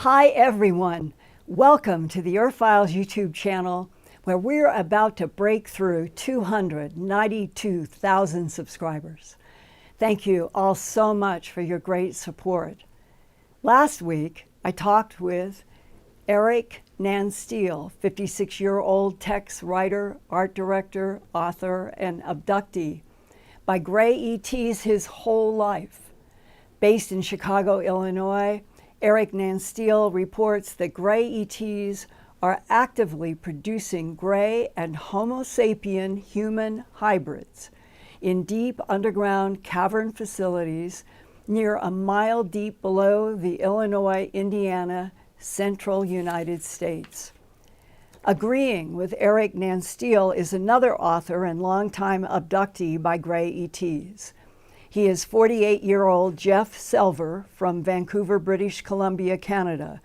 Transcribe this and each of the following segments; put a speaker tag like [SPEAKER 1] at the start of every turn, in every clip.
[SPEAKER 1] Hi everyone, welcome to the Earthfiles YouTube channel where we're about to break through 292,000 subscribers. Thank you all so much for your great support. Last week, I talked with Erik Nanstiel, 56-year-old text writer, art director, author, and abductee by gray ETs his whole life. Based in Chicago, Illinois, Erik Nanstiel reports that gray ETs are actively producing gray and Homo sapien human hybrids in deep underground cavern facilities near a mile deep below the Illinois-Indiana central United States. Agreeing with Erik Nanstiel is another author and longtime abductee by gray ETs. He is 48-year-old Jeff Selver from Vancouver, British Columbia, Canada.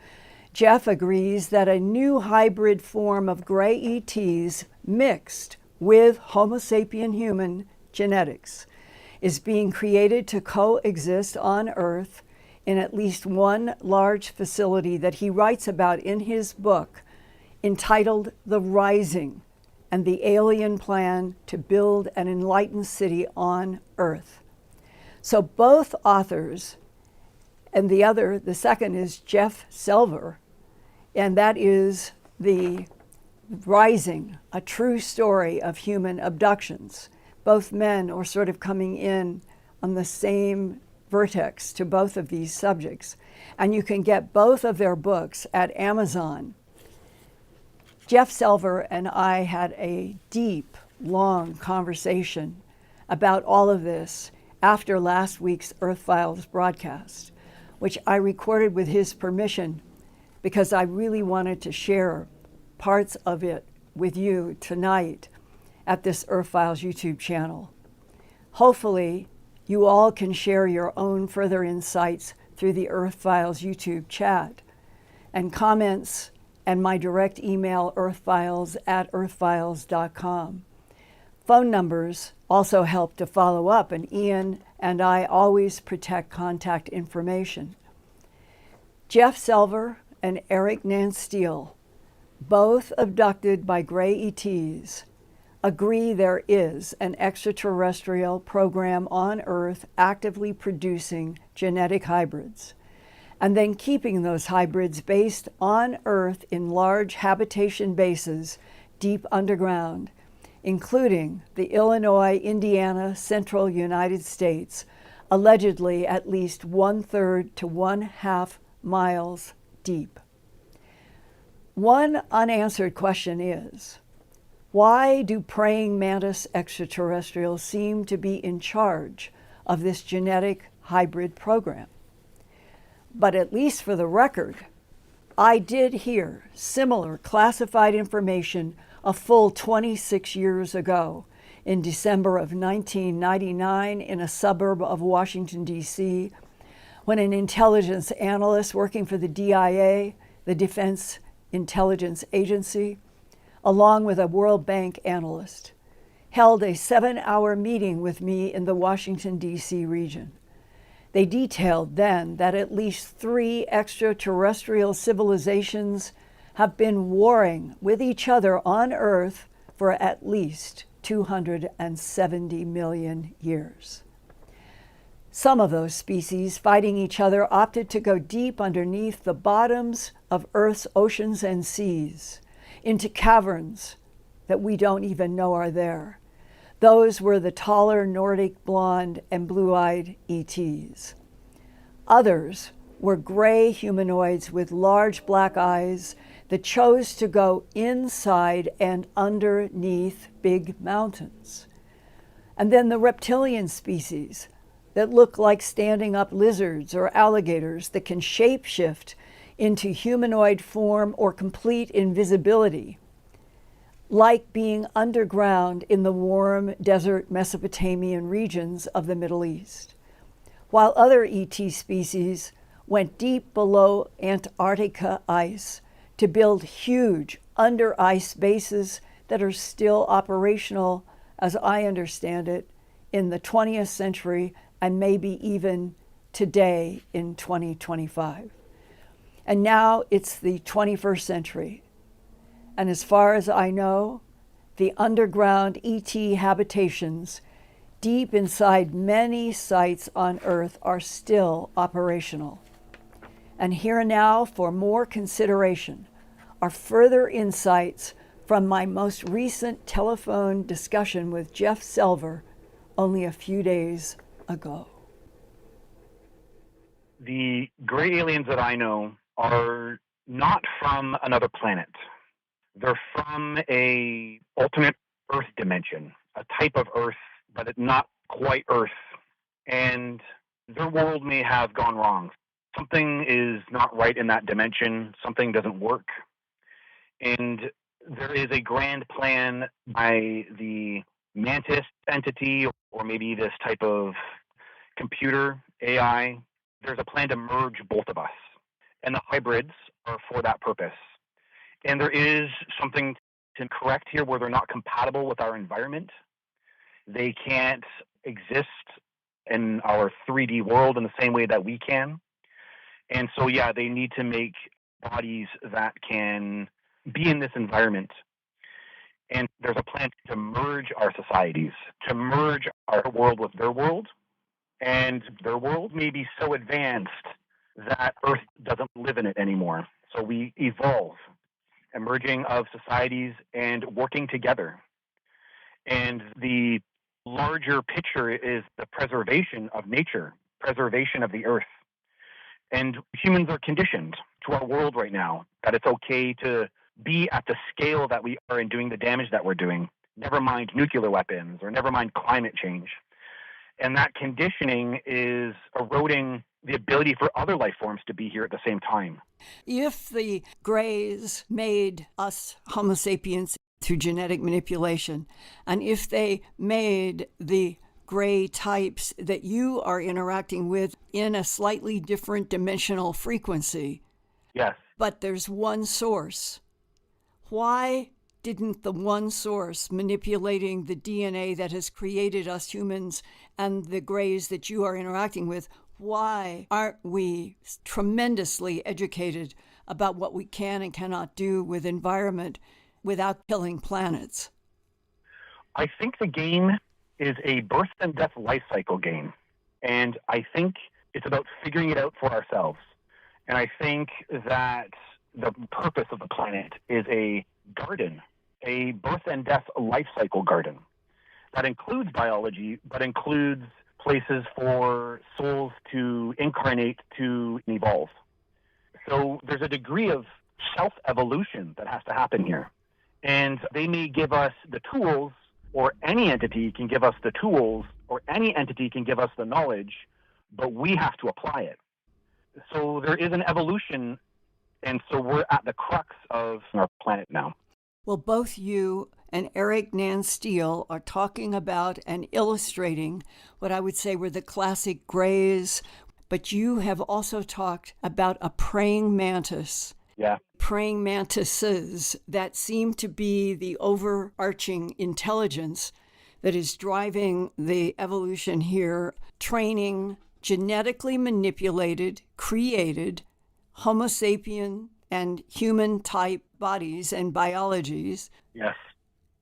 [SPEAKER 1] Jeff agrees that a new hybrid form of gray ETs mixed with Homo sapien human genetics is being created to coexist on Earth in at least one large facility that he writes about in his book entitled The Rising and the Alien Plan to Build an Enlightened City on Earth. So both authors, and the second is Jeff Selver, and that is The Rising, a true story of human abductions. Both men are sort of coming in on the same vertex to both of these subjects. And you can get both of their books at Amazon. Jeff Selver and I had a deep, long conversation about all of this after last week's Earthfiles broadcast, which I recorded with his permission because I really wanted to share parts of it with you tonight at this Earthfiles YouTube channel. Hopefully, you all can share your own further insights through the Earthfiles YouTube chat and comments and my direct email earthfiles@earthfiles.com. Phone numbers also help to follow up, and Ian and I always protect contact information. Jeff Selver and Erik Nanstiel, both abducted by gray ETs, agree there is an extraterrestrial program on Earth actively producing genetic hybrids, and then keeping those hybrids based on Earth in large habitation bases deep underground, including the Illinois-Indiana central United States, allegedly at least 1/3 to 1/2 miles deep. One unanswered question is, why do praying mantis extraterrestrials seem to be in charge of this genetic hybrid program? But at least for the record, I did hear similar classified information a full 26 years ago in December of 1999 in a suburb of Washington, D.C., when an intelligence analyst working for the DIA, the Defense Intelligence Agency, along with a World Bank analyst, held a 7-hour meeting with me in the Washington, D.C. region. They detailed then that at least 3 extraterrestrial civilizations have been warring with each other on Earth for at least 270 million years. Some of those species fighting each other opted to go deep underneath the bottoms of Earth's oceans and seas, into caverns that we don't even know are there. Those were the taller Nordic blonde and blue-eyed ETs. Others were gray humanoids with large black eyes that chose to go inside and underneath big mountains. And then the reptilian species that look like standing up lizards or alligators that can shapeshift into humanoid form or complete invisibility, like being underground in the warm desert Mesopotamian regions of the Middle East, while other ET species went deep below Antarctica ice to build huge under-ice bases that are still operational, as I understand it, in the 20th century and maybe even today in 2025. And now it's the 21st century. And as far as I know, the underground ET habitations deep inside many sites on Earth are still operational. And here now, for more consideration, are further insights from my most recent telephone discussion with Jeff Selver only a few days ago.
[SPEAKER 2] The gray aliens that I know are not from another planet. They're from a alternate Earth dimension, a type of Earth, but it's not quite Earth. And their world may have gone wrong. Something is not right in that dimension. Something doesn't work. And there is a grand plan by the Mantis entity, or maybe this type of computer, AI. There's a plan to merge both of us. And the hybrids are for that purpose. And there is something to correct here where they're not compatible with our environment. They can't exist in our 3D world in the same way that we can. And so, yeah, they need to make bodies that can be in this environment. And there's a plan to merge our societies, to merge our world with their world. And their world may be so advanced that Earth doesn't live in it anymore. So we evolve, a merging of societies and working together. And the larger picture is the preservation of nature, preservation of the Earth. And humans are conditioned to our world right now that it's okay to be at the scale that we are and doing the damage that we're doing. Never mind nuclear weapons or never mind climate change. And that conditioning is eroding the ability for other life forms to be here at the same time.
[SPEAKER 1] If the Greys made us Homo sapiens through genetic manipulation, and if they made the Grey types that you are interacting with in a slightly different dimensional frequency,
[SPEAKER 2] yes,
[SPEAKER 1] but there's one source, why didn't the one source manipulating the DNA that has created us humans and the Greys that you are interacting with, why aren't we tremendously educated about what we can and cannot do with environment without killing planets?
[SPEAKER 2] I think the game is a birth and death life cycle game. And I think it's about figuring it out for ourselves. And I think that the purpose of the planet is a garden, a birth and death life cycle garden that includes biology, but includes places for souls to incarnate, to evolve. So there's a degree of self-evolution that has to happen here. And they may give us the tools, or any entity can give us the tools, or any entity can give us the knowledge, but we have to apply it. So there is an evolution, and so we're at the crux of our planet now.
[SPEAKER 1] Well, both you and Erik Nanstiel are talking about and illustrating what I would say were the classic Greys, but you have also talked about a praying mantis.
[SPEAKER 2] Yeah.
[SPEAKER 1] Praying mantises that seem to be the overarching intelligence that is driving the evolution here, training genetically manipulated, created Homo sapien and human type bodies and biologies.
[SPEAKER 2] Yes.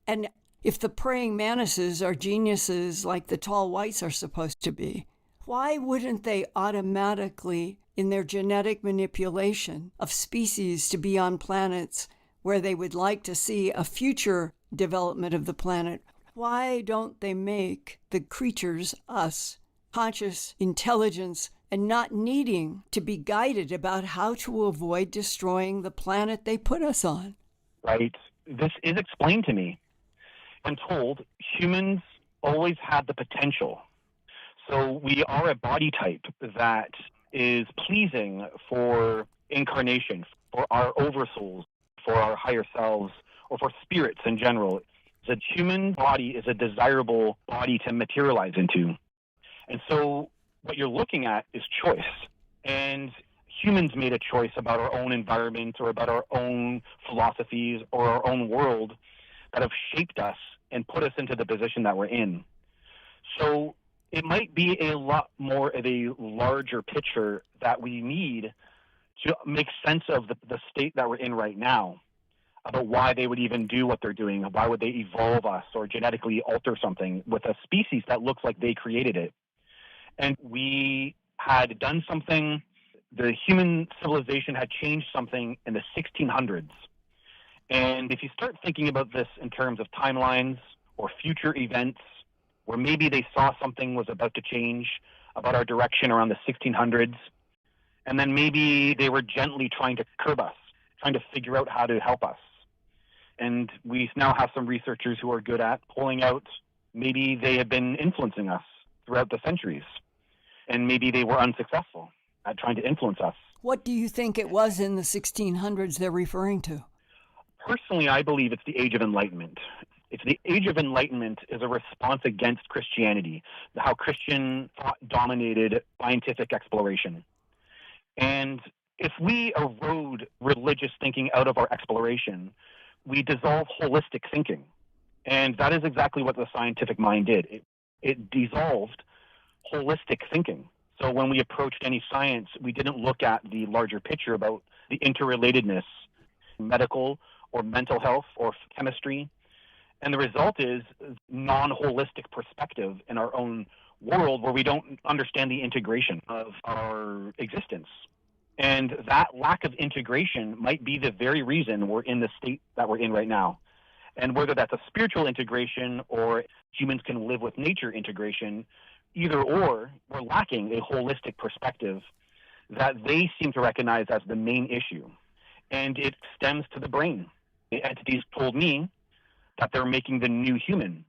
[SPEAKER 1] And if the praying mantises are geniuses like the tall whites are supposed to be, why wouldn't they automatically, in their genetic manipulation of species to be on planets where they would like to see a future development of the planet, why don't they make the creatures, us, conscious intelligence, and not needing to be guided about how to avoid destroying the planet they put us on?
[SPEAKER 2] Right. This is explained to me. I'm told humans always had the potential. So we are a body type that is pleasing for incarnation, for our oversouls, for our higher selves, or for spirits in general. The human body is a desirable body to materialize into. And so what you're looking at is choice. And humans made a choice about our own environment or about our own philosophies or our own world that have shaped us and put us into the position that we're in. So it might be a lot more of a larger picture that we need to make sense of the state that we're in right now, about why they would even do what they're doing. Why would they evolve us or genetically alter something with a species that looks like they created it? And we had done something, the human civilization had changed something in the 1600s. And if you start thinking about this in terms of timelines or future events, where maybe they saw something was about to change about our direction around the 1600s, and then maybe they were gently trying to curb us, trying to figure out how to help us. And we now have some researchers who are good at pulling out, maybe they have been influencing us throughout the centuries, and maybe they were unsuccessful at trying to influence us.
[SPEAKER 1] What do you think it was in the 1600s they're referring to?
[SPEAKER 2] Personally, I believe it's the Age of Enlightenment. It's the Age of Enlightenment is a response against Christianity, how Christian thought dominated scientific exploration. And if we erode religious thinking out of our exploration, we dissolve holistic thinking. And that is exactly what the scientific mind did. It dissolved holistic thinking. So when we approached any science, we didn't look at the larger picture about the interrelatedness, medical or mental health or chemistry. And the result is non-holistic perspective in our own world where we don't understand the integration of our existence. And that lack of integration might be the very reason we're in the state that we're in right now. And whether that's a spiritual integration or humans can live with nature integration, either or, we're lacking a holistic perspective that they seem to recognize as the main issue. And it stems to the brain. The entities told me that they're making the new human.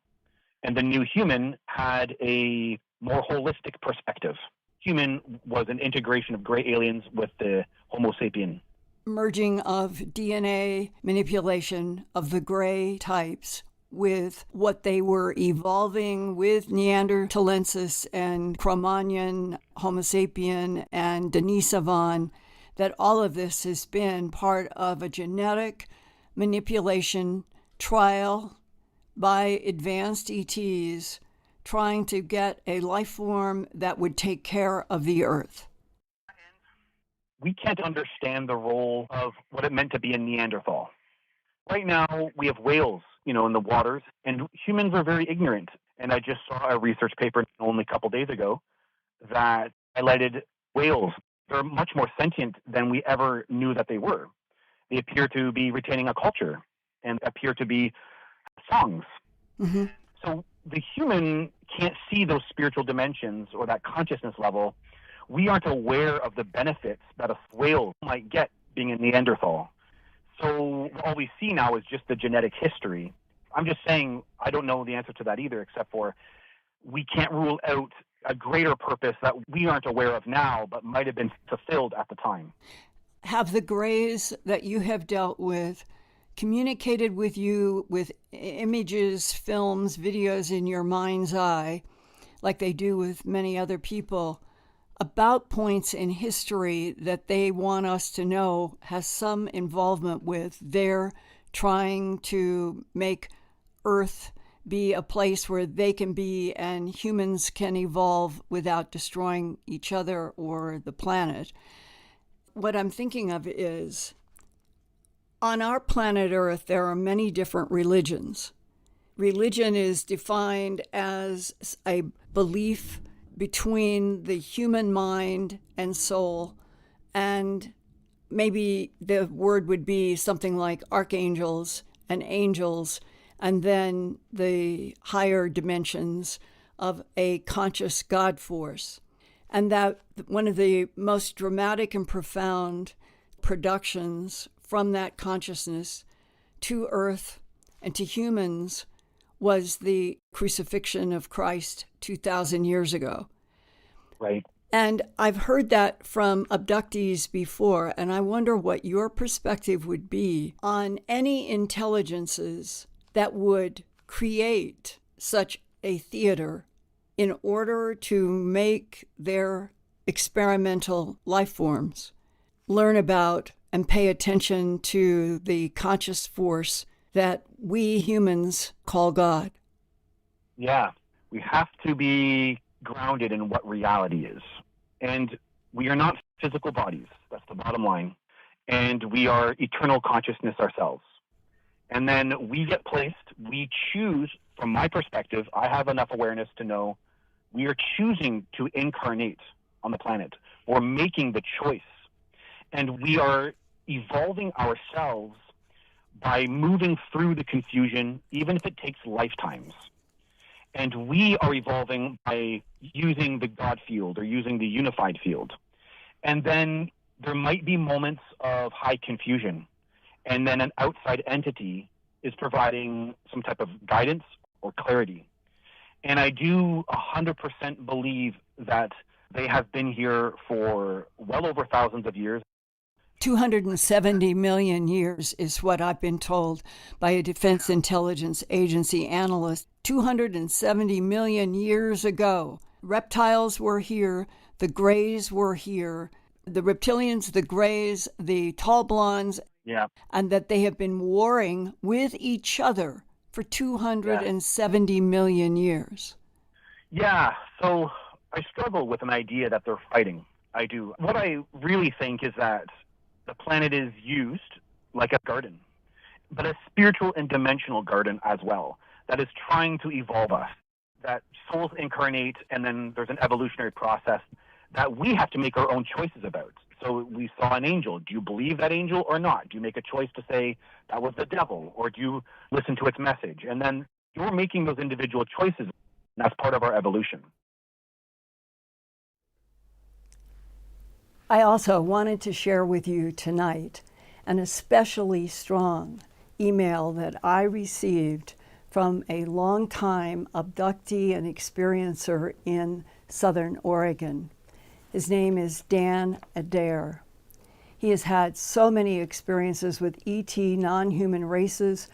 [SPEAKER 2] And the new human had a more holistic perspective. Human was an integration of gray aliens with the Homo sapien.
[SPEAKER 1] Merging of DNA manipulation of the gray types with what they were evolving with Neanderthalensis and Cro-Magnon, Homo sapien, and Denisovan, that all of this has been part of a genetic manipulation trial by advanced ETs trying to get a life form that would take care of the Earth.
[SPEAKER 2] We can't understand the role of what it meant to be a Neanderthal. Right now, we have whales, in the waters, and humans are very ignorant. And I just saw a research paper only a couple days ago that highlighted whales. They're much more sentient than we ever knew that they were. They appear to be retaining a culture and appear to be songs.
[SPEAKER 1] Mm-hmm.
[SPEAKER 2] So the human can't see those spiritual dimensions or that consciousness level. We aren't aware of the benefits that a whale might get being a Neanderthal. So all we see now is just the genetic history. I'm just saying I don't know the answer to that either, except for we can't rule out a greater purpose that we aren't aware of now, but might have been fulfilled at the time.
[SPEAKER 1] Have the grays that you have dealt with communicated with you with images, films, videos in your mind's eye, like they do with many other people, about points in history that they want us to know has some involvement with their trying to make Earth be a place where they can be and humans can evolve without destroying each other or the planet? What I'm thinking of is, on our planet Earth, there are many different religions. Religion is defined as a belief between the human mind and soul, and maybe the word would be something like archangels and angels, and then the higher dimensions of a conscious God force. And that one of the most dramatic and profound productions from that consciousness to Earth and to humans was the crucifixion of Christ 2,000 years ago.
[SPEAKER 2] Right.
[SPEAKER 1] And I've heard that from abductees before, and I wonder what your perspective would be on any intelligences that would create such a theater in order to make their experimental life forms learn about and pay attention to the conscious force that we humans call God.
[SPEAKER 2] Yeah, we have to be grounded in what reality is. And we are not physical bodies. That's the bottom line. And we are eternal consciousness ourselves. And then we get placed, we choose, from my perspective, I have enough awareness to know we are choosing to incarnate on the planet. We're making the choice. And we are evolving ourselves by moving through the confusion, even if it takes lifetimes. And we are evolving by using the God field or using the unified field. And then there might be moments of high confusion. And then an outside entity is providing some type of guidance or clarity. And I do 100% believe that they have been here for well over thousands of years.
[SPEAKER 1] 270 million years is what I've been told by a Defense Intelligence Agency analyst. 270 million years ago, reptiles were here, the Greys were here, the reptilians, the Greys, the tall blondes,
[SPEAKER 2] Yeah.
[SPEAKER 1] and that they have been warring with each other for 270 million years.
[SPEAKER 2] Yeah, so I struggle with an idea that they're fighting. I do. What I really think is that the planet is used like a garden, but a spiritual and dimensional garden as well, that is trying to evolve us, that souls incarnate, and then there's an evolutionary process that we have to make our own choices about. So we saw an angel. Do you believe that angel or not? Do you make a choice to say that was the devil, or do you listen to its message? And then you're making those individual choices. And that's part of our evolution.
[SPEAKER 1] I also wanted to share with you tonight an especially strong email that I received from a longtime abductee and experiencer in Southern Oregon. His name is Dan Adair. He has had so many experiences with ET non-human races,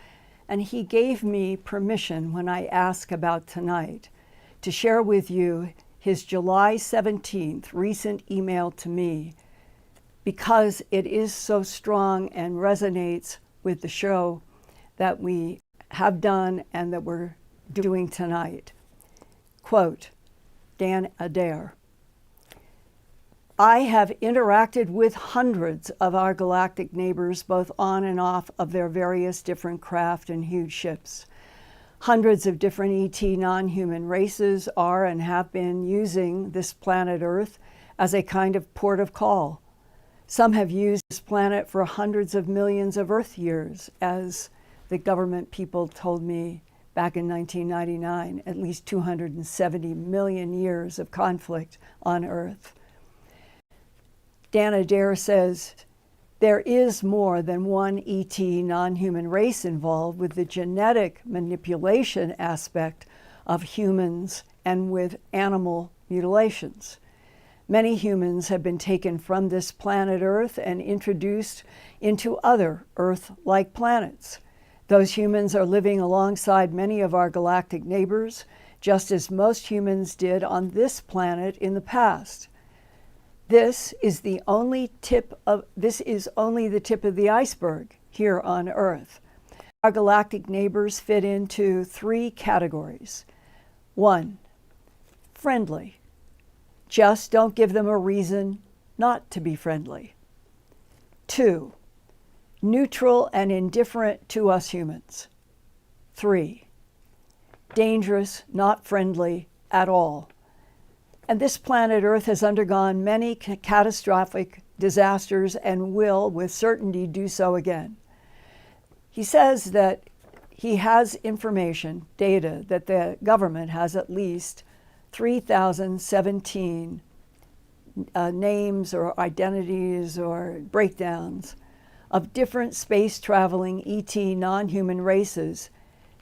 [SPEAKER 1] and he gave me permission when I asked about tonight to share with you his July 17th recent email to me, because it is so strong and resonates with the show that we have done and that we're doing tonight. Quote, Dan Adair: I have interacted with hundreds of our galactic neighbors, both on and off of their various different craft and huge ships. Hundreds of different ET non-human races are and have been using this planet Earth as a kind of port of call. Some have used this planet for hundreds of millions of Earth years, as the government people told me back in 1999, at least 270 million years of conflict on Earth. Dan Adair says, there is more than one ET non-human race involved with the genetic manipulation aspect of humans and with animal mutilations. Many humans have been taken from this planet Earth and introduced into other Earth-like planets. Those humans are living alongside many of our galactic neighbors, just as most humans did on this planet in the past. This is only the tip of the iceberg here on Earth. Our galactic neighbors fit into three categories. 1, friendly. Just don't give them a reason not to be friendly. 2, neutral and indifferent to us humans. 3, dangerous, not friendly at all. And this planet Earth has undergone many catastrophic disasters and will with certainty do so again. He says that he has information, data, that the government has at least 3,017 names or identities or breakdowns of different space-traveling ET non-human races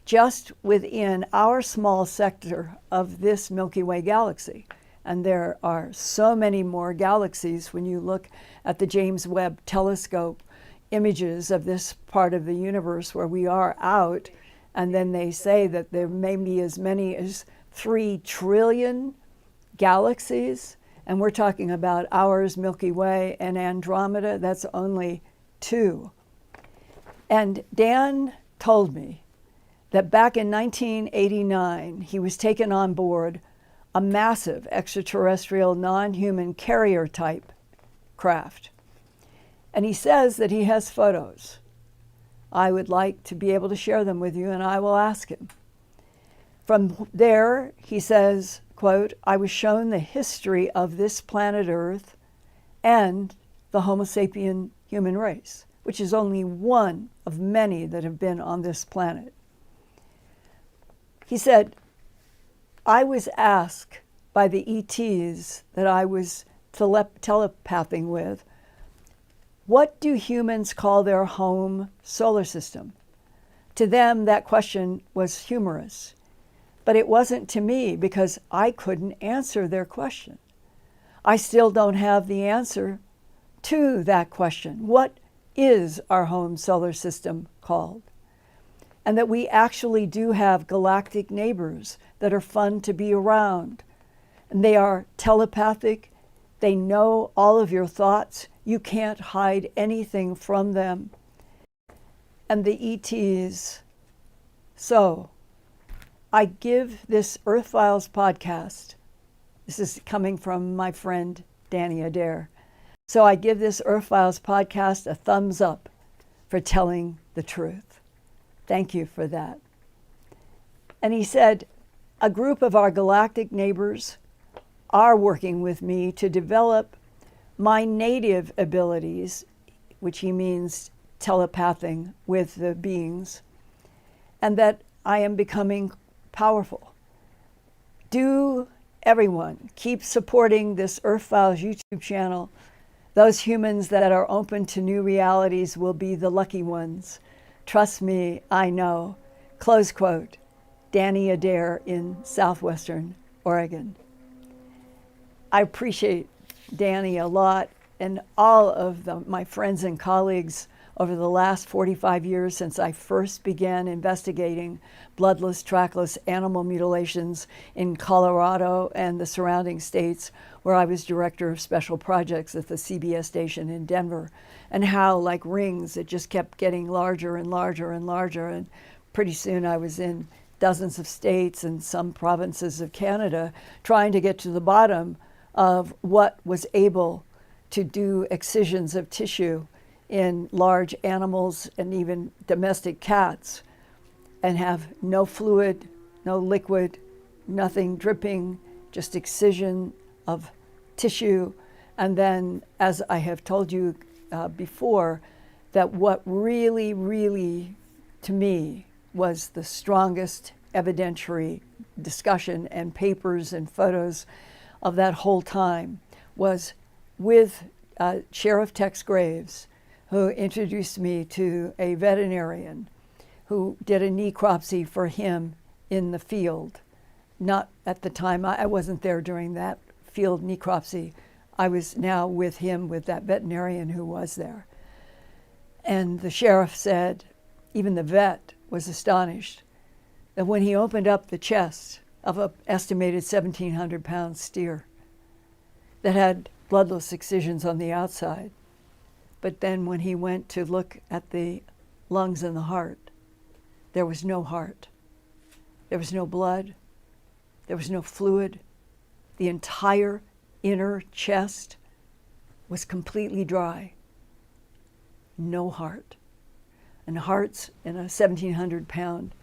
[SPEAKER 1] just within our small sector of this Milky Way galaxy. And there are so many more galaxies when you look at the James Webb Telescope images of this part of the universe where we are out, and then they say that there may be as many as 3 trillion galaxies, and we're talking about ours, Milky Way, and Andromeda. That's only 2. And Dan told me that back in 1989, he was taken on board a massive extraterrestrial non-human carrier type craft. And he says that he has photos. I would like to be able to share them with you, and I will ask him. From there, he says, quote, I was shown the history of this planet Earth and the Homo sapien human race, which is only one of many that have been on this planet. He said, I was asked by the ETs that I was telepathing with, what do humans call their home solar system? To them, that question was humorous, but it wasn't to me because I couldn't answer their question. I still don't have the answer to that question. What is our home solar system called? And that we actually do have galactic neighbors that are fun to be around. And they are telepathic. They know all of your thoughts. You can't hide anything from them. And the ETs. So, I give this Earthfiles podcast, this is coming from my friend Danny Adair. So I give this Earthfiles podcast a thumbs up for telling the truth. Thank you for that. And he said, a group of our galactic neighbors are working with me to develop my native abilities, which he means telepathing with the beings, and that I am becoming powerful. Do everyone keep supporting this Earthfiles YouTube channel. Those humans that are open to new realities will be the lucky ones. Trust me, I know. Close quote. Danny Adair in Southwestern Oregon. I appreciate Danny a lot and all of my friends and colleagues over the last 45 years since I first began investigating bloodless, trackless animal mutilations in Colorado and the surrounding states, where I was director of special projects at the CBS station in Denver, and how, like rings, it just kept getting larger and larger and larger. And pretty soon I was in dozens of states and some provinces of Canada trying to get to the bottom of what was able to do excisions of tissue in large animals and even domestic cats and have no fluid, no liquid, nothing dripping, just excision of tissue. And then, as I have told you before, that what really, really, to me, was the strongest evidentiary discussion and papers and photos of that whole time was with Sheriff Tex Graves, who introduced me to a veterinarian who did a necropsy for him in the field. Not at the time, I wasn't there during that field necropsy. I was now with him, with that veterinarian who was there. And the sheriff said, even the vet was astonished, that when he opened up the chest of an estimated 1,700-pound steer that had bloodless excisions on the outside, but then when he went to look at the lungs and the heart, there was no heart. There was no blood. There was no fluid. The entire inner chest was completely dry. No heart. And hearts in a 1,700-pound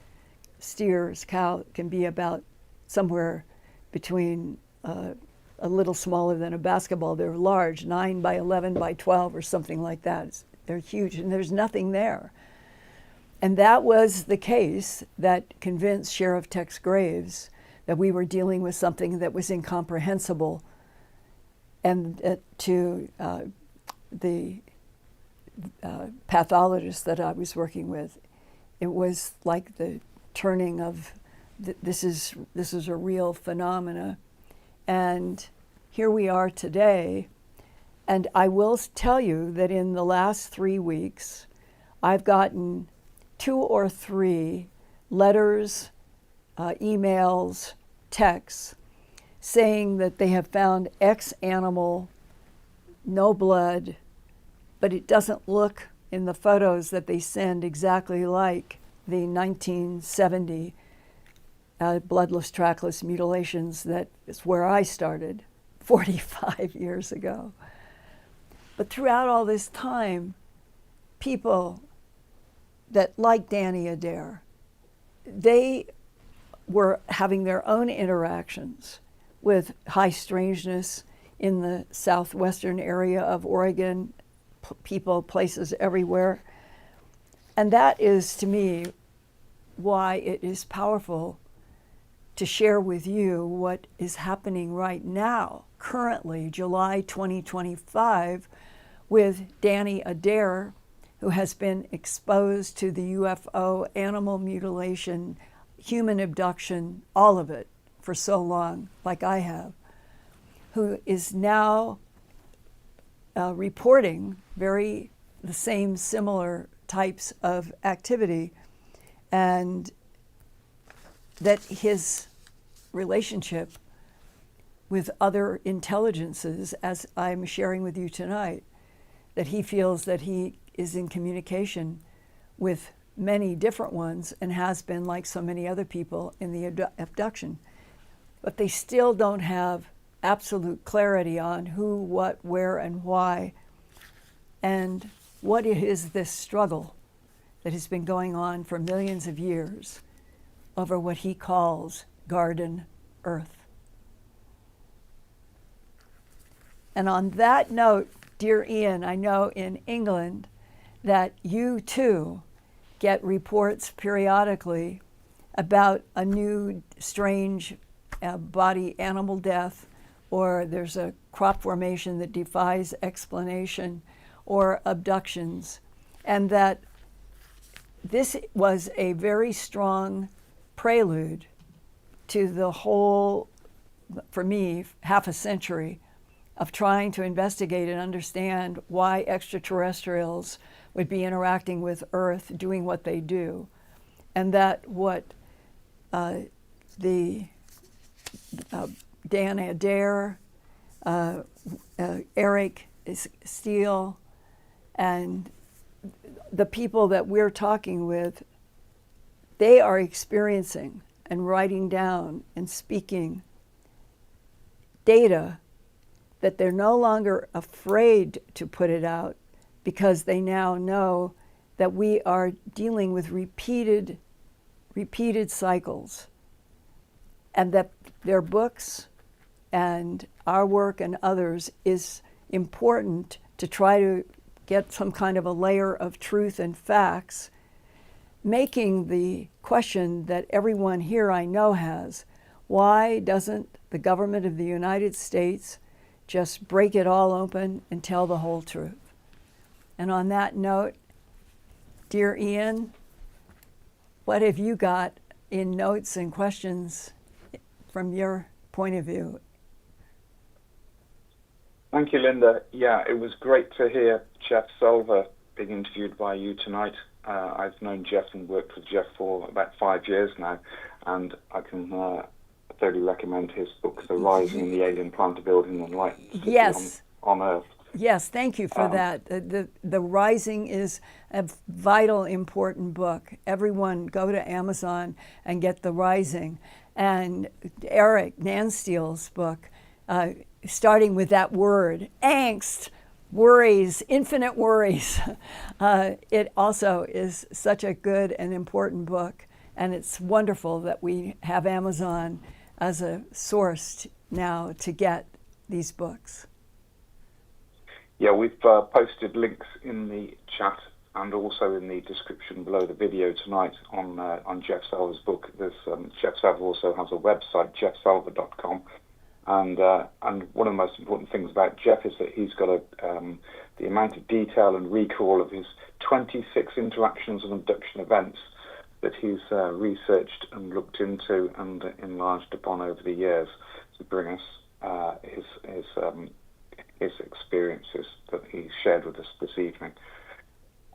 [SPEAKER 1] steer's cow can be about somewhere between a little smaller than a basketball. They're large, 9 by 11 by 12 or something like that. They're huge, and there's nothing there. And that was the case that convinced Sheriff Tex Graves that we were dealing with something that was incomprehensible. And to the pathologist that I was working with, it was like the turning of this is a real phenomena. And here we are today. And I will tell you that in the last 3 weeks, I've gotten 2 or 3 letters, emails, texts, saying that they have found X animal, no blood, but it doesn't look in the photos that they send exactly like the 1970 bloodless, trackless mutilations that is where I started 45 years ago. But throughout all this time, people that, like Danny Adair, they were having their own interactions with high strangeness in the southwestern area of Oregon, people, places everywhere. And that is, to me, why it is powerful to share with you what is happening right now, currently, July 2025, with Danny Adair, who has been exposed to the UFO, animal mutilation, human abduction, all of it for so long, like I have, who is now reporting the same similar types of activity, and that his relationship with other intelligences, as I'm sharing with you tonight, that he feels that he is in communication with many different ones and has been, like so many other people in the abduction. But they still don't have absolute clarity on who, what, where, and why. And what is this struggle that has been going on for millions of years over what he calls Garden Earth? And on that note, dear Ian, I know in England that you too get reports periodically about a new strange body animal death, or there's a crop formation that defies explanation, or abductions, and that this was a very strong prelude to the whole, for me, half a century of trying to investigate and understand why extraterrestrials would be interacting with Earth, doing what they do, and that what Dan Adair, Erik Nanstiel, and the people that we're talking with, they are experiencing and writing down and speaking data that they're no longer afraid to put it out, because they now know that we are dealing with repeated cycles, and that their books and our work and others is important to try to get some kind of a layer of truth and facts, making the question that everyone here I know has: why doesn't the government of the United States just break it all open and tell the whole truth? And on that note, dear Ian, what have you got in notes and questions from your point of view?
[SPEAKER 3] Thank you, Linda. Yeah, it was great to hear Jeff Selver being interviewed by you tonight. I've known Jeff and worked with Jeff for about 5 years now, and I can thoroughly recommend his book, The Rising and the Alien Plan to Build an Enlightened City
[SPEAKER 1] Yes.
[SPEAKER 3] on Earth.
[SPEAKER 1] Yes, thank you for that. The Rising is a vital, important book. Everyone go to Amazon and get The Rising. And Erik Nanstiel's book, starting with that word, angst, worries, infinite worries. It also is such a good and important book. And it's wonderful that we have Amazon as a source now to get these books.
[SPEAKER 3] Yeah, we've posted links in the chat and also in the description below the video tonight on Jeff Selver's book. There's Jeff Selver also has a website, jeffselver.com, and one of the most important things about Jeff is that he's got the amount of detail and recall of his 26 interactions and abduction events that he's researched and looked into and enlarged upon over the years to bring us his experiences that he shared with us this evening.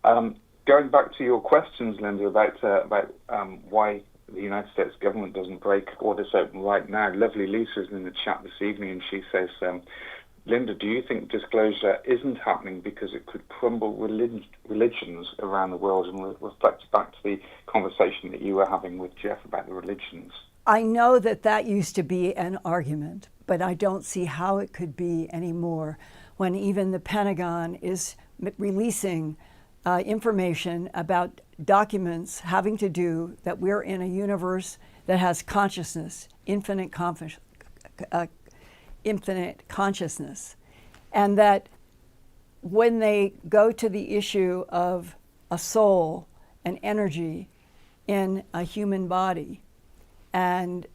[SPEAKER 3] Going back to your questions, Linda, about why the United States government doesn't break orders open right now. Lovely Lisa is in the chat this evening, and she says, Linda, do you think disclosure isn't happening because it could crumble religions around the world? And reflects back to the conversation that you were having with Jeff about the religions.
[SPEAKER 1] I know that used to be an argument, but I don't see how it could be anymore. when even the Pentagon is releasing information about documents having to do that we're in a universe that has consciousness, infinite consciousness, and that when they go to the issue of a soul, an energy in a human body, and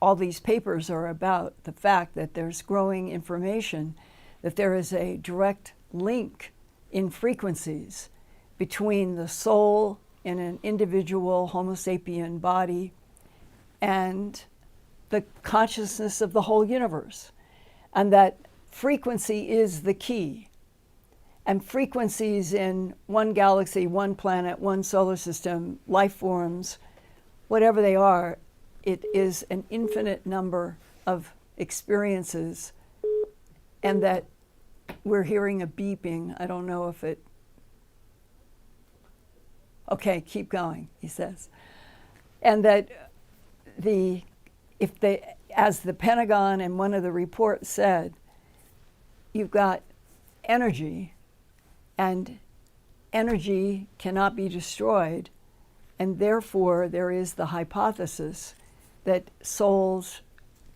[SPEAKER 1] all these papers are about the fact that there's growing information that there is a direct link in frequencies between the soul in an individual Homo sapien body and the consciousness of the whole universe, and that frequency is the key. And frequencies in one galaxy, one planet, one solar system, life forms, whatever they are, it is an infinite number of experiences, and that we're hearing a beeping. I don't know if it... Okay, keep going, he says. And that as the Pentagon and one of the reports said, you've got energy, and energy cannot be destroyed, and therefore there is the hypothesis that souls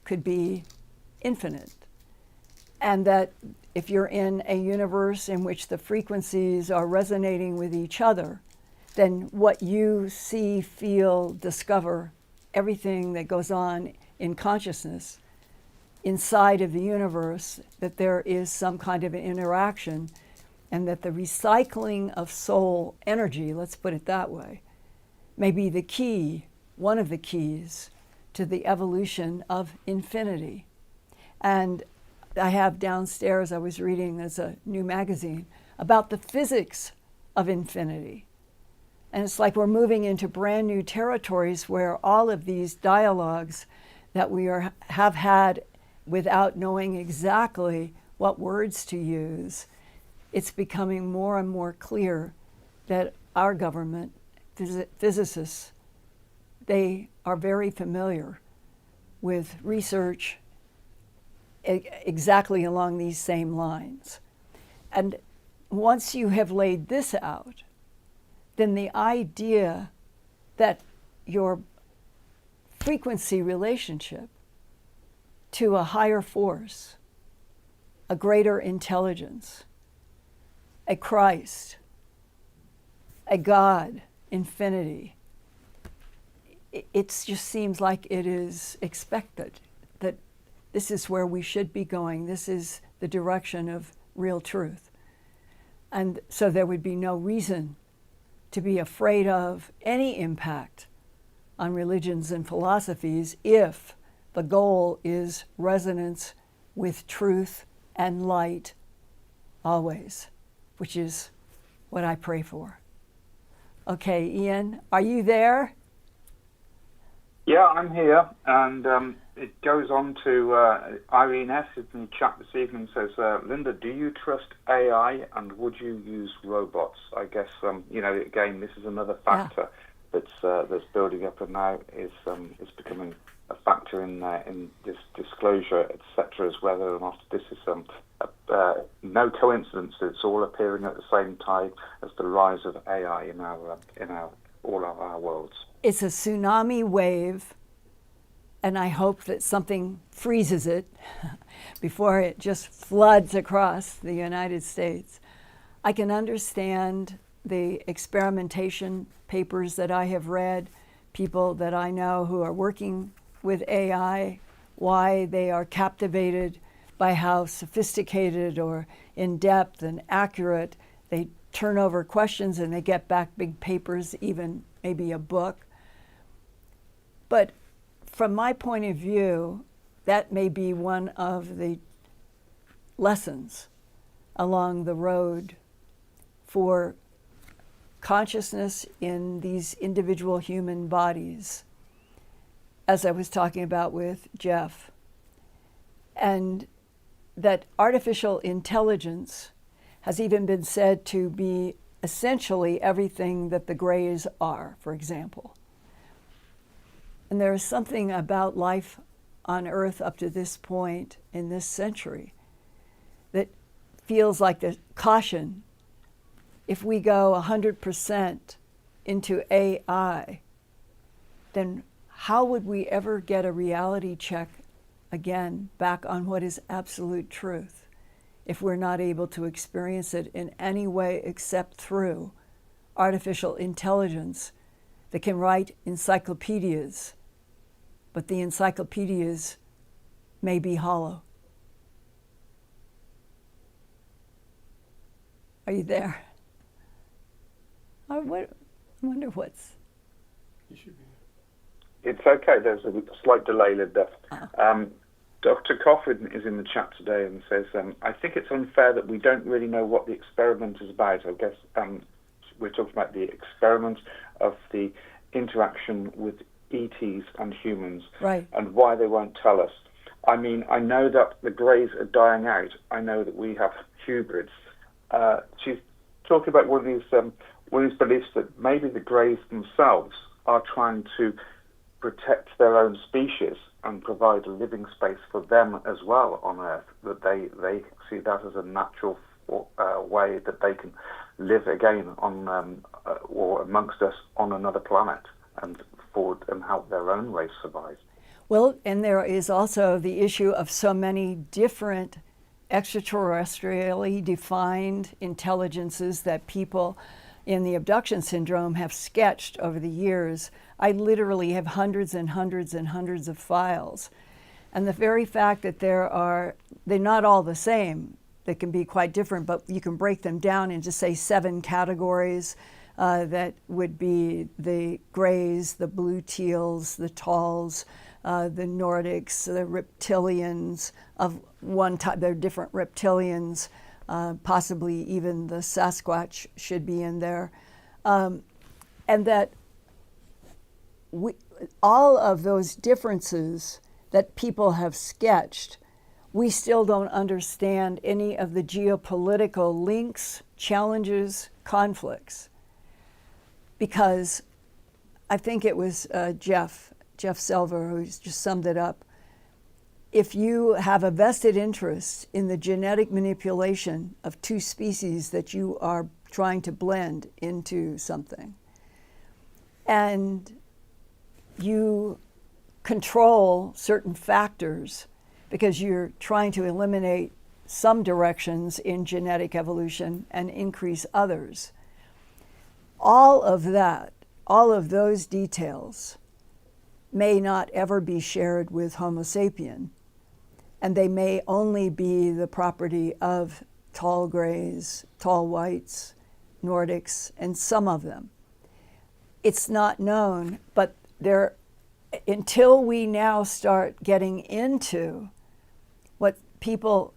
[SPEAKER 1] could be infinite, and that if you're in a universe in which the frequencies are resonating with each other, then what you see, feel, discover, everything that goes on in consciousness inside of the universe, that there is some kind of an interaction, and that the recycling of soul energy, let's put it that way, may be the key, one of the keys to the evolution of infinity. And I have downstairs, I was reading, there's a new magazine about the physics of infinity. And it's like we're moving into brand new territories where all of these dialogues that we have had without knowing exactly what words to use, it's becoming more and more clear that our government, physicists, they are very familiar with research exactly along these same lines. And once you have laid this out, then the idea that your frequency relationship to a higher force, a greater intelligence, a Christ, a God, infinity, it just seems like it is expected that this is where we should be going. This is the direction of real truth. And so there would be no reason to be afraid of any impact on religions and philosophies if the goal is resonance with truth and light always, which is what I pray for. Okay, Ian, are you there?
[SPEAKER 3] Yeah, I'm here, and it goes on to Irene S. in the chat this evening says, Linda, do you trust AI and would you use robots? I guess, again, this is another factor that's building up and now is becoming a factor in this disclosure, etc., as whether or not this is no coincidence. It's all appearing at the same time as the rise of AI in all of our worlds.
[SPEAKER 1] It's a tsunami wave, and I hope that something freezes it before it just floods across the United States. I can understand the experimentation papers that I have read, people that I know who are working with AI, why they are captivated by how sophisticated or in-depth and accurate they turn over questions and they get back big papers, even maybe a book. But from my point of view, that may be one of the lessons along the road for consciousness in these individual human bodies, as I was talking about with Jeff. And that artificial intelligence has even been said to be essentially everything that the Greys are, for example. And there is something about life on Earth up to this point in this century that feels like the caution. If we go 100% into AI, then how would we ever get a reality check again back on what is absolute truth if we're not able to experience it in any way except through artificial intelligence that can write encyclopedias, but the encyclopedias may be hollow? Are you there? I wonder what's...
[SPEAKER 4] You should be.
[SPEAKER 3] It's okay. There's a slight delay, Linda. Dr. Coffin is in the chat today and says, I think it's unfair that we don't really know what the experiment is about. I guess we're talking about the experiment of the interaction with ETs and humans,
[SPEAKER 1] right,
[SPEAKER 3] and why they won't tell us. I mean, I know that the greys are dying out. I know that we have hybrids. She's talking about one of these beliefs that maybe the greys themselves are trying to protect their own species and provide a living space for them as well on Earth, that they see that as a natural way that they can live again on or amongst us on another planet and help their own race survive.
[SPEAKER 1] Well, and there is also the issue of so many different extraterrestrially defined intelligences that people in the abduction syndrome have sketched over the years. I literally have hundreds and hundreds and hundreds of files. And the very fact that they're not all the same, they can be quite different, but you can break them down into, say, 7 categories that would be the grays, the blue teals, the talls, the Nordics, the reptilians of one type. They're different reptilians, possibly even the Sasquatch should be in there. And that all of those differences that people have sketched, we still don't understand any of the geopolitical links, challenges, conflicts. Because I think it was Jeff Selver who just summed it up. If you have a vested interest in the genetic manipulation of 2 species that you are trying to blend into something, and you control certain factors because you're trying to eliminate some directions in genetic evolution and increase others, all of that, all of those details may not ever be shared with Homo sapien, and they may only be the property of tall grays, tall whites, Nordics, and some of them. It's not known, but until we now start getting into what people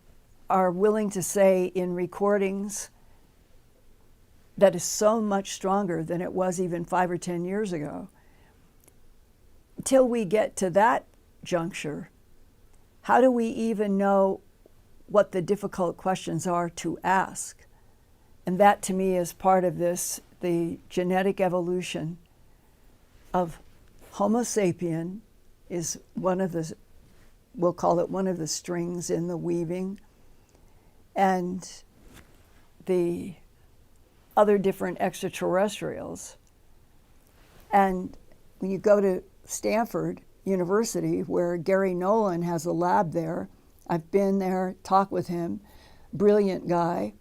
[SPEAKER 1] are willing to say in recordings that is so much stronger than it was even 5 or 10 years ago, until we get to that juncture, how do we even know what the difficult questions are to ask? And that, to me, is part of this, the genetic evolution of Homo sapien is one of the, we'll call it one of the strings in the weaving, and the other different extraterrestrials. And when you go to Stanford University, where Gary Nolan has a lab there, I've been there, talked with him, brilliant guy.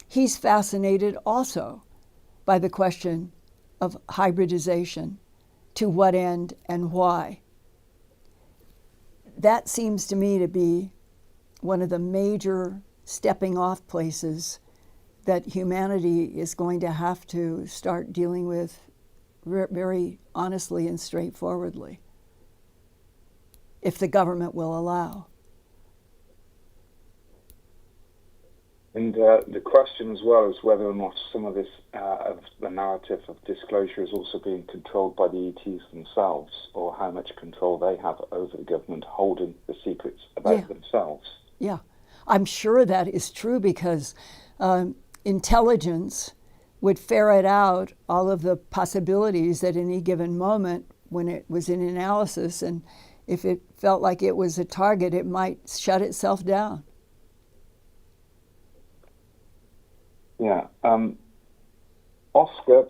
[SPEAKER 1] He's fascinated also by the question of hybridization, to what end and why. That seems to me to be one of the major stepping off places that humanity is going to have to start dealing with very honestly and straightforwardly, if the government will allow.
[SPEAKER 3] And the question as well is whether or not some of this, of the narrative of disclosure is also being controlled by the ETs themselves, or how much control they have over the government holding the secrets about themselves.
[SPEAKER 1] Yeah, I'm sure that is true, because intelligence would ferret out all of the possibilities at any given moment when it was in analysis, and if it felt like it was a target, it might shut itself down.
[SPEAKER 3] Yeah. Oscar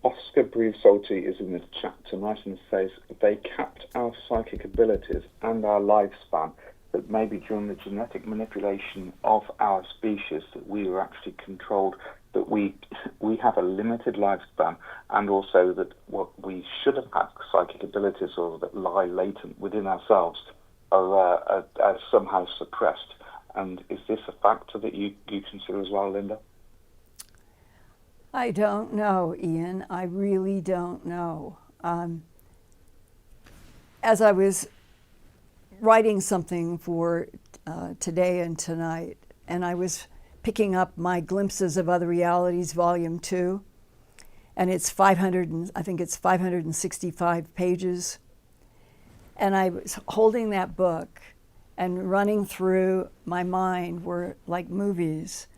[SPEAKER 3] Oscar Briusolti is in the chat tonight and says they capped our psychic abilities and our lifespan, but maybe during the genetic manipulation of our species that we were actually controlled, that we have a limited lifespan, and also that what we should have had psychic abilities or that lie latent within ourselves are somehow suppressed. And is this a factor that you consider as well, Linda?
[SPEAKER 1] I don't know, Ian. I really don't know. As I was writing something for today and tonight, and I was picking up my Glimpses of Other Realities, Volume 2, and it's 565 pages. And I was holding that book and running through my mind were like movies,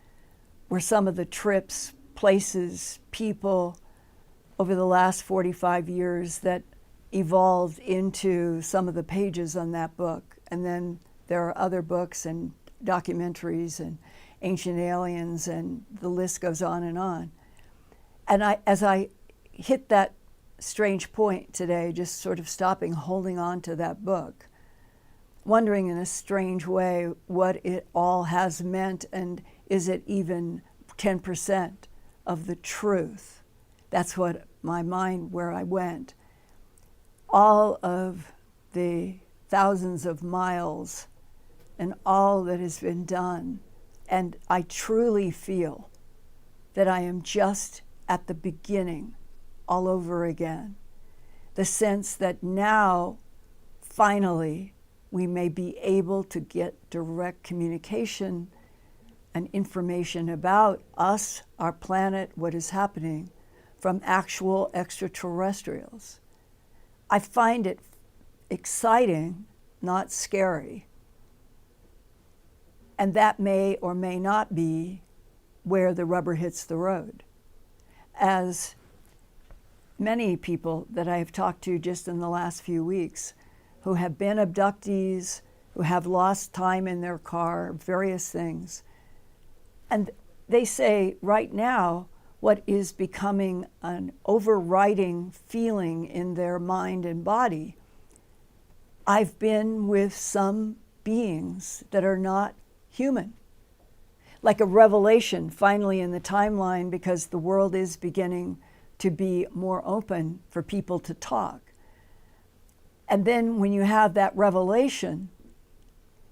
[SPEAKER 1] were some of the trips, places, people over the last 45 years that evolved into some of the pages on that book. And then there are other books and documentaries and Ancient Aliens, and the list goes on and on. And as I hit that strange point today, just sort of stopping, holding on to that book, wondering in a strange way what it all has meant, and is it even 10% of the truth? That's what my mind, where I went. All of the thousands of miles and all that has been done, and I truly feel that I am just at the beginning all over again. The sense that now, finally, we may be able to get direct communication and information about us, our planet, what is happening from actual extraterrestrials. I find it exciting, not scary. And that may or may not be where the rubber hits the road. As many people that I have talked to just in the last few weeks who have been abductees, who have lost time in their car, various things. And they say right now, what is becoming an overriding feeling in their mind and body, I've been with some beings that are not human. Like a revelation finally in the timeline, because the world is beginning to be more open for people to talk. And then when you have that revelation,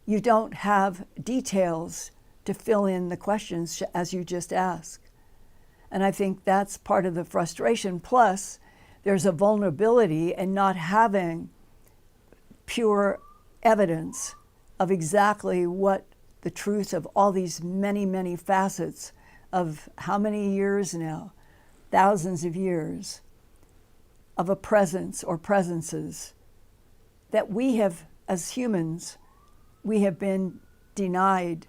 [SPEAKER 1] you don't have details to fill in the questions as you just asked. And I think that's part of the frustration. Plus, there's a vulnerability in not having pure evidence of exactly what the truth of all these many, many facets of how many years now, thousands of years, of a presence or presences that we have, as humans, we have been denied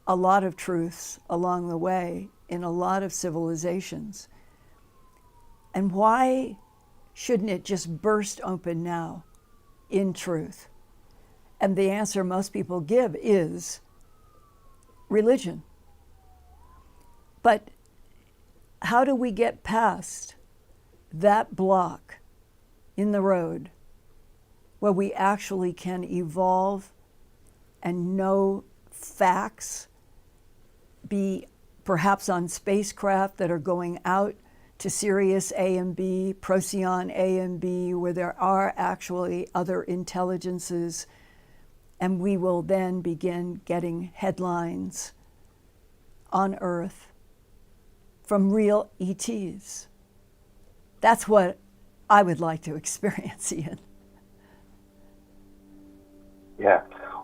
[SPEAKER 1] a lot of truths along the way in a lot of civilizations. And why shouldn't it just burst open now in truth? And the answer most people give is religion. But how do we get past that block in the road where we actually can evolve and know facts, be perhaps on spacecraft that are going out to Sirius A and B, Procyon A and B, where there are actually other intelligences, and we will then begin getting headlines on Earth from real ETs. That's what I would like to experience, Ian.
[SPEAKER 3] Yeah.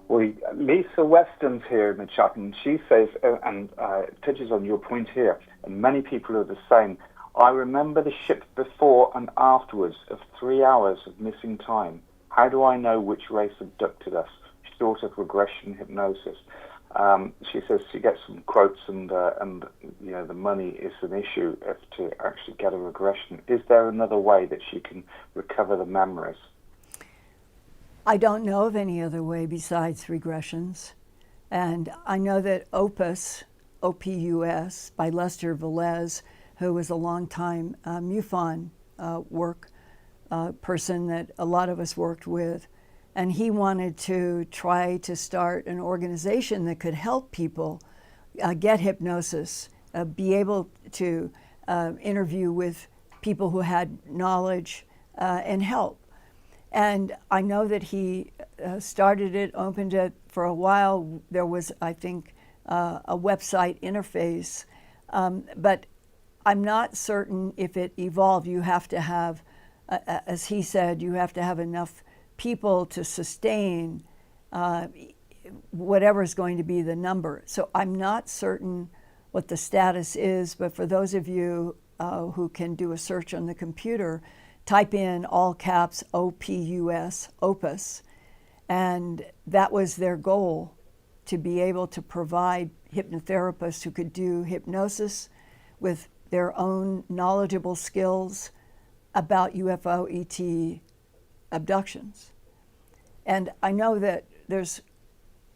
[SPEAKER 3] Well, Lisa Weston's here in the chat, and she says, and touches on your point here, and many people are the same. I remember the ship before and afterwards of 3 hours of missing time. How do I know which race abducted us? Short of regression hypnosis. She says she gets some quotes, and you know, the money is an issue if to actually get a regression. Is there another way that she can recover the memories?
[SPEAKER 1] I don't know of any other way besides regressions. And I know that Opus OPUS by Lester Velez, who was a longtime MUFON person that a lot of us worked with. And he wanted to try to start an organization that could help people get hypnosis, be able to interview with people who had knowledge and help. And I know that he started it, opened it for a while. There was, I think, a website interface, but I'm not certain if it evolved. You have to have, as he said, you have to have enough people to sustain whatever is going to be the number. So I'm not certain what the status is, but for those of you who can do a search on the computer, type in all caps OPUS, Opus, and that was their goal, to be able to provide hypnotherapists who could do hypnosis with their own knowledgeable skills about UFO ET abductions. And I know that there's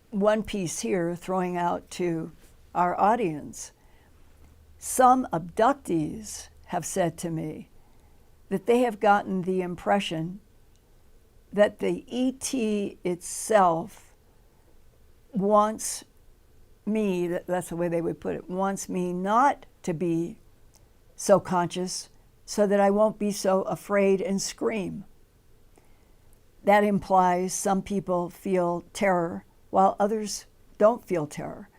[SPEAKER 1] one piece here throwing out to our audience. Some abductees have said to me that they have gotten the impression that the ET itself wants me, that's the way they would put it, wants me not to be so conscious so that I won't be so afraid and scream. That implies some people feel terror while others don't feel terror.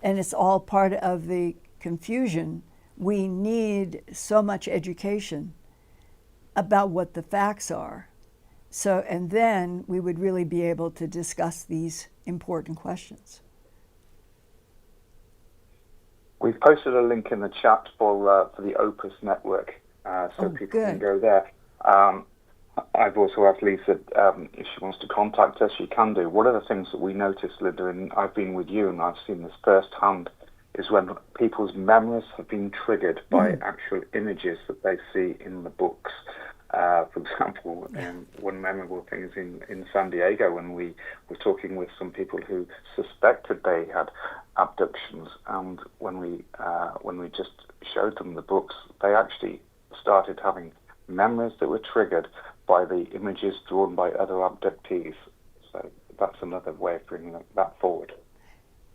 [SPEAKER 1] And it's all part of the confusion. We need so much education about what the facts are. So, and then we would really be able to discuss these important questions.
[SPEAKER 3] We've posted a link in the chat for the Opus network, so people can go there. I've also asked Lisa if she wants to contact us, she can do. One of the things that we noticed, Linda, and I've been with you and I've seen this firsthand, is when people's memories have been triggered by actual images that they see in the books. For example, one memorable thing is in San Diego when we were talking with some people who suspected they had abductions, and when we just showed them the books, they actually started having memories that were triggered by the images drawn by other abductees. So that's another way of bringing that forward.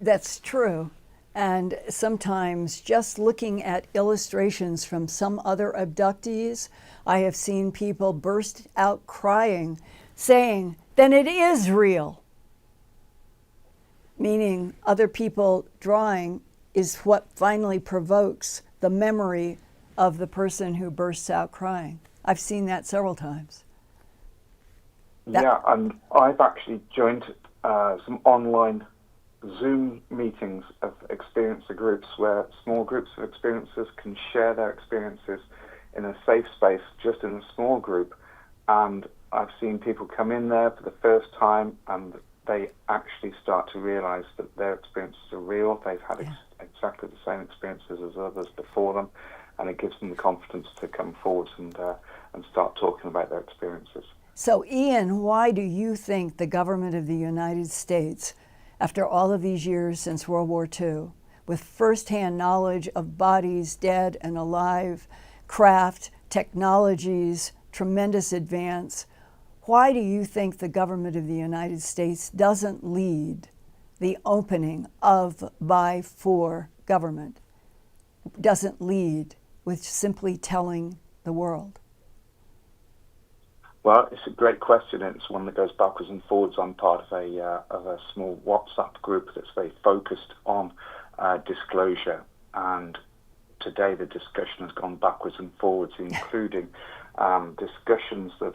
[SPEAKER 1] That's true. And sometimes just looking at illustrations from some other abductees, I have seen people burst out crying, saying, then it is real. Meaning other people drawing is what finally provokes the memory of the person who bursts out crying. I've seen that several times.
[SPEAKER 3] Yeah, and I've actually joined some online Zoom meetings of experiencer groups where small groups of experiencers can share their experiences in a safe space, just in a small group. And I've seen people come in there for the first time and they actually start to realize that their experiences are real. They've had exactly the same experiences as others before them, and it gives them the confidence to come forward and start talking about their experiences.
[SPEAKER 1] So, Ian, why do you think the government of the United States, after all of these years since World War II, with firsthand knowledge of bodies dead and alive, craft, technologies, tremendous advance, why do you think the government of the United States doesn't lead the opening of, by, for government, doesn't lead with simply telling the world?
[SPEAKER 3] Well, it's a great question, and it's one that goes backwards and forwards. I'm part of a small WhatsApp group that's very focused on disclosure, and today the discussion has gone backwards and forwards, including discussions of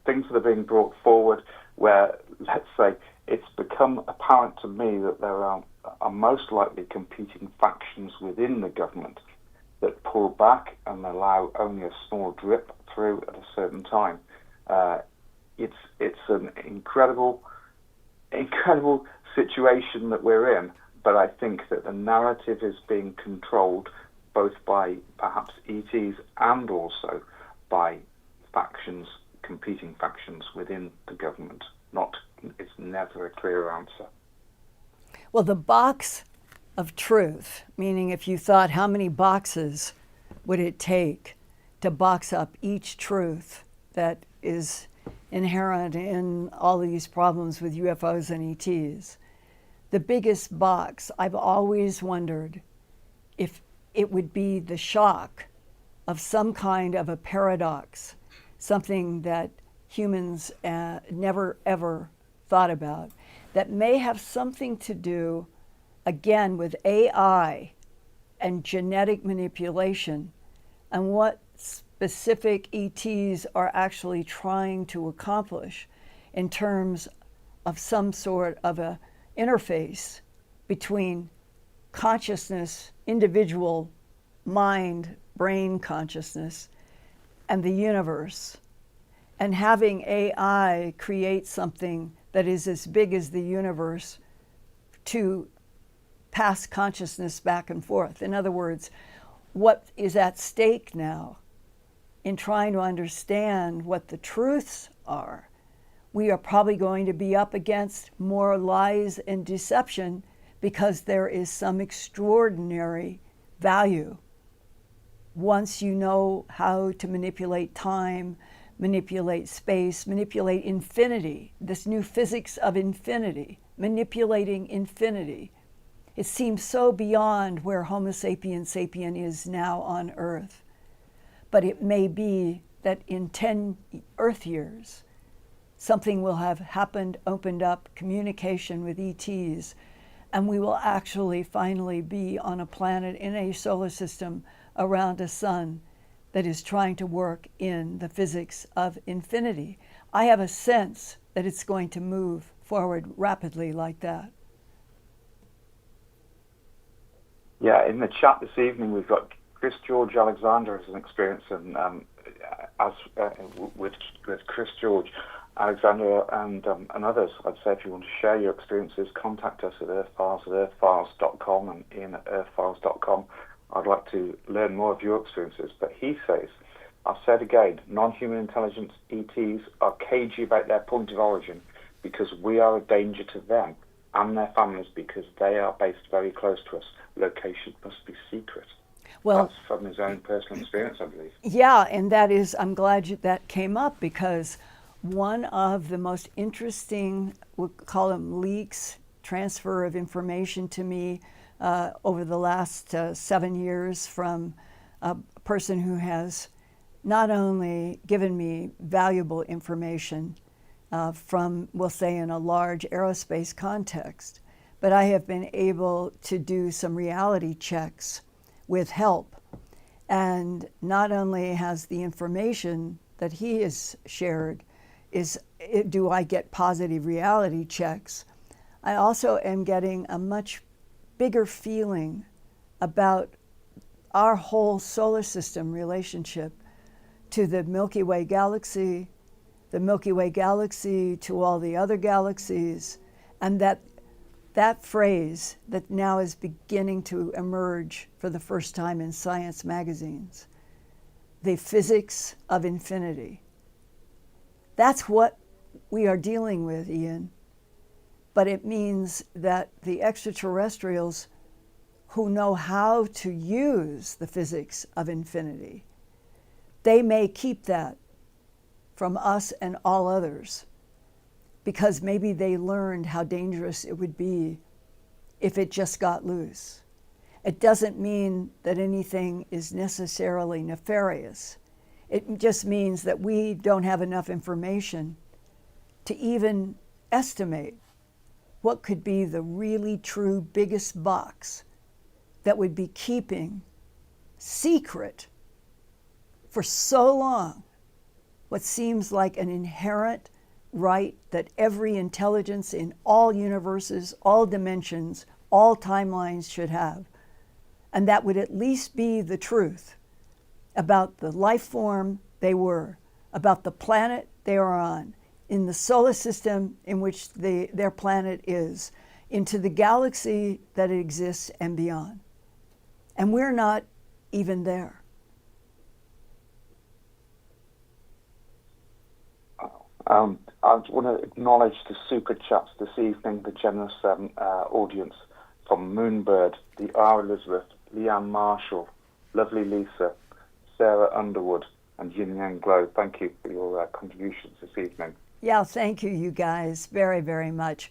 [SPEAKER 3] things that are being brought forward where, let's say, it's become apparent to me that there are most likely competing factions within the government that pull back and allow only a small drip through at a certain time. It's an incredible situation that we're in, but I think that the narrative is being controlled both by perhaps ETs and also by factions, competing factions within the government. It's never a clear answer.
[SPEAKER 1] Well, the box of truth, meaning if you thought how many boxes would it take to box up each truth that is inherent in all these problems with UFOs and ETs. The biggest box, I've always wondered if it would be the shock of some kind of a paradox, something that humans never ever thought about, that may have something to do, again, with AI and genetic manipulation and what specific ETs are actually trying to accomplish in terms of some sort of a interface between consciousness, individual mind, brain consciousness, and the universe. And having AI create something that is as big as the universe to pass consciousness back and forth. In other words, what is at stake now in trying to understand what the truths are? We are probably going to be up against more lies and deception because there is some extraordinary value once you know how to manipulate time, manipulate space, manipulate infinity, this new physics of infinity, manipulating infinity. It seems so beyond where Homo sapiens sapien is now on Earth. But it may be that in 10 Earth years, something will have happened, opened up communication with ETs, and we will actually finally be on a planet in a solar system around a sun that is trying to work in the physics of infinity. I have a sense that it's going to move forward rapidly like that.
[SPEAKER 3] Yeah, in the chat this evening, we've got Chris George Alexander as an experience, and with Chris George Alexander and others, I'd say if you want to share your experiences, contact us at Earthfiles at earthfiles.com and Ian at earthfiles.com. I'd like to learn more of your experiences. But he says, I've said again, non-human intelligence ETs are cagey about their point of origin because we are a danger to them and their families because they are based very close to us. Location must be secret. Well, that's from his own personal experience, I believe.
[SPEAKER 1] Yeah, and that is, I'm glad that came up because one of the most interesting, we'll call them leaks, transfer of information to me over the last 7 years from a person who has not only given me valuable information from, we'll say, in a large aerospace context, but I have been able to do some reality checks with help. And not only has the information that he has shared do I get positive reality checks, I also am getting a much bigger feeling about our whole solar system relationship to the Milky Way galaxy to all the other galaxies, and that phrase that now is beginning to emerge for the first time in science magazines, the physics of infinity. That's what we are dealing with, Ian. But it means that the extraterrestrials who know how to use the physics of infinity, they may keep that from us and all others because maybe they learned how dangerous it would be if it just got loose. It doesn't mean that anything is necessarily nefarious. It just means that we don't have enough information to even estimate what could be the really true biggest box that would be keeping secret for so long what seems like an inherent right that every intelligence in all universes, all dimensions, all timelines should have. And that would at least be the truth about the life form they were, about the planet they are on, in the solar system in which their planet is, into the galaxy that exists and beyond. And we're not even there. I want to acknowledge the super chats this evening, the generous audience
[SPEAKER 3] from Moonbird, the R. Elizabeth, Leanne Marshall, Lovely Lisa, Sarah Underwood, and Yin Yang Glow. Thank you for your contributions this evening.
[SPEAKER 1] Yeah, thank you, you guys, very, very much.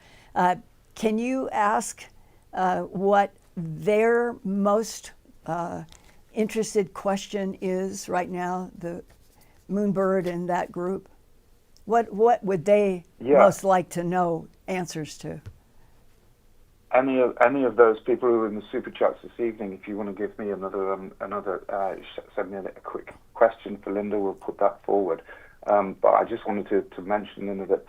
[SPEAKER 1] Can you ask what their most interested question is right now, the Moonbird and that group? What would they most like to know answers to?
[SPEAKER 3] Any of those people who are in the super chats this evening, if you want to give me send me a quick question for Linda, we'll put that forward. But I just wanted to mention, Linda, that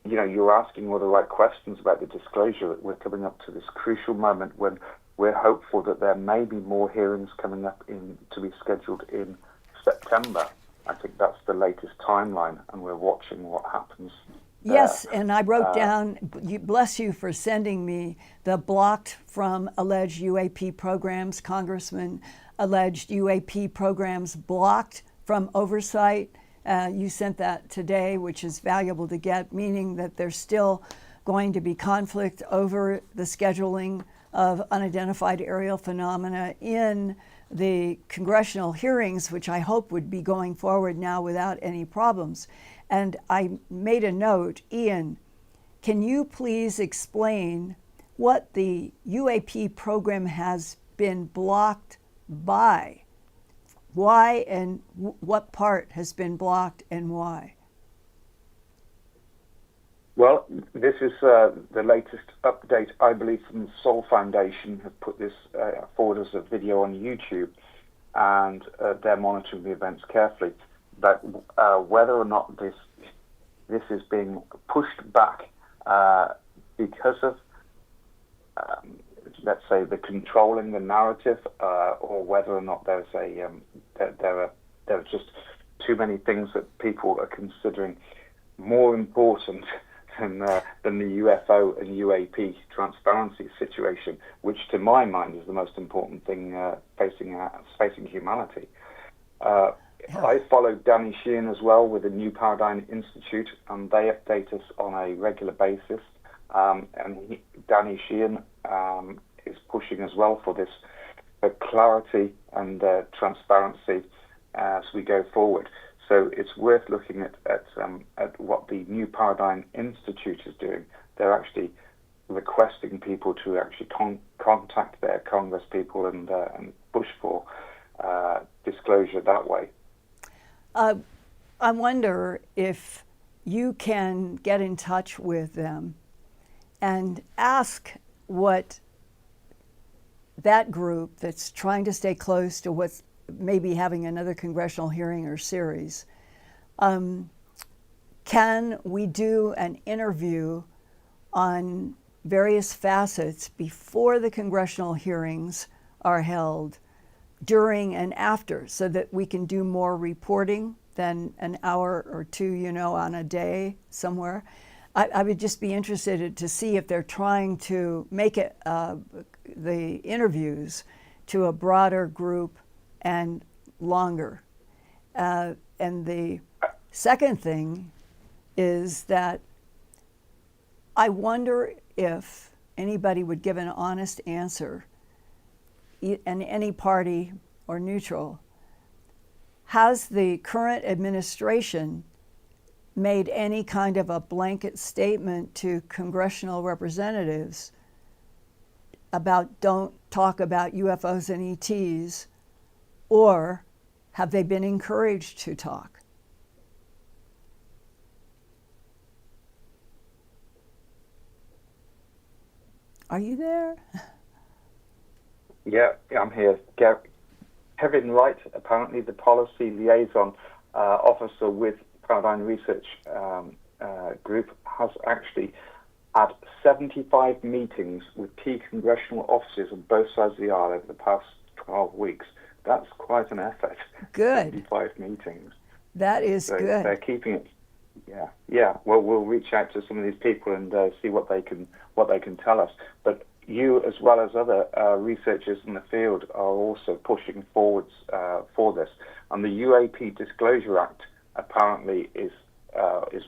[SPEAKER 3] you're asking all the right questions about the disclosure. We're coming up to this crucial moment when we're hopeful that there may be more hearings coming up to be scheduled in September. I think that's the latest timeline, and we're watching what happens.
[SPEAKER 1] Yes, and I wrote down, bless you for sending me the blocked from alleged UAP programs, Congressman, alleged UAP programs blocked from oversight. You sent that today, which is valuable to get, meaning that there's still going to be conflict over the scheduling of unidentified aerial phenomena in the congressional hearings, which I hope would be going forward now without any problems. And I made a note, Ian, can you please explain what the UAP program has been blocked by? Why and what part has been blocked and why?
[SPEAKER 3] Well, this is the latest update, I believe, from the Soul Foundation, have put this forward as a video on YouTube, and they're monitoring the events carefully. But whether or not this is being pushed back because of, let's say, the controlling the narrative, or whether or not there's there are just too many things that people are considering more important than the UFO and UAP transparency situation, which to my mind is the most important thing facing humanity. I follow Danny Sheehan as well with the New Paradigm Institute, and they update us on a regular basis. Danny Sheehan is pushing as well for this clarity and transparency as we go forward. So it's worth looking at what the New Paradigm Institute is doing. They're actually requesting people to actually contact their Congress people and push for disclosure that way.
[SPEAKER 1] I wonder if you can get in touch with them and ask what that group that's trying to stay close to what's maybe having another congressional hearing or series, can we do an interview on various facets before the congressional hearings are held, during and after, so that we can do more reporting than an hour or two, on a day somewhere? I would just be interested to see if they're trying to make it the interviews to a broader group and longer. And the second thing is that I wonder if anybody would give an honest answer, and any party or neutral. Has the current administration made any kind of a blanket statement to congressional representatives about don't talk about UFOs and ETs, or have they been encouraged to talk? Are you there?
[SPEAKER 3] Yeah, I'm here. Kevin Wright, apparently the policy liaison officer with Paradigm Research Group, has actually had 75 meetings with key congressional officers on both sides of the aisle over the past 12 weeks. That's quite an effort.
[SPEAKER 1] Good.
[SPEAKER 3] 75 meetings.
[SPEAKER 1] That is
[SPEAKER 3] so
[SPEAKER 1] good.
[SPEAKER 3] They're keeping it. Yeah. Well, we'll reach out to some of these people and see what they can tell us. But you, as well as other researchers in the field, are also pushing forwards for this. And the UAP Disclosure Act apparently is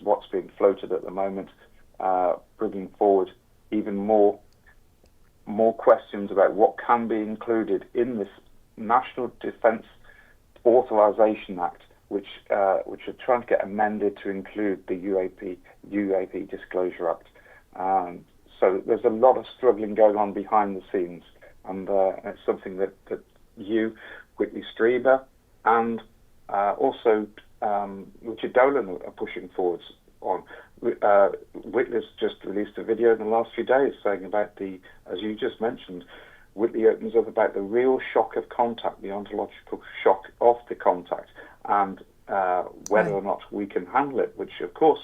[SPEAKER 3] what's being floated at the moment, bringing forward even more more questions about what can be included in this National Defence Authorization Act, which are trying to get amended to include the UAP Disclosure Act. So there's a lot of struggling going on behind the scenes, and it's something that you, Whitley Strieber, and also Richard Dolan are pushing forwards on. Whitley's just released a video in the last few days saying about as you just mentioned, Whitley opens up about the real shock of contact, the ontological shock of the contact, and whether or not we can handle it, which of course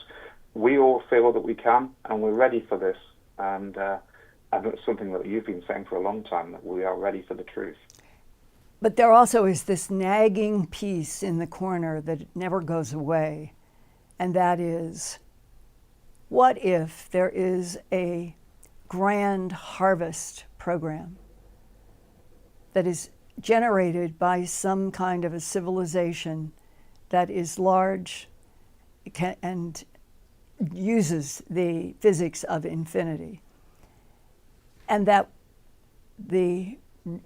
[SPEAKER 3] we all feel that we can, and we're ready for this. And it's something that you've been saying for a long time, that we are ready for the truth.
[SPEAKER 1] But there also is this nagging piece in the corner that never goes away, and that is, what if there is a grand harvest program that is generated by some kind of a civilization that is large and uses the physics of infinity, and that the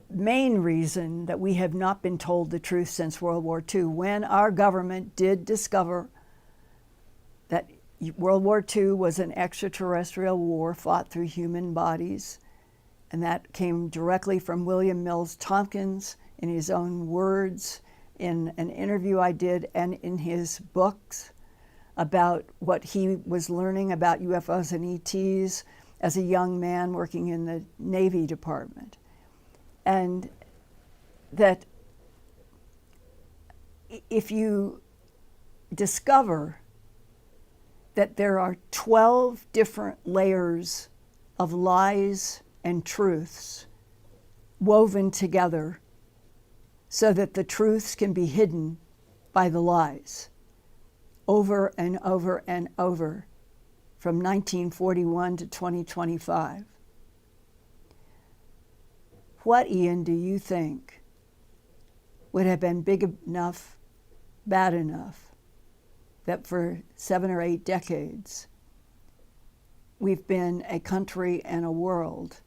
[SPEAKER 1] main reason that we have not been told the truth since World War II, when our government did discover that World War II was an extraterrestrial war fought through human bodies, and that came directly from William Mills Tompkins in his own words in an interview I did and in his books about what he was learning about UFOs and ETs as a young man working in the Navy Department. And that if you discover that there are 12 different layers of lies and truths woven together so that the truths can be hidden by the lies over and over and over from 1941 to 2025. What, Ian, do you think would have been big enough, bad enough, that for 7 or 8 decades we've been a country and a world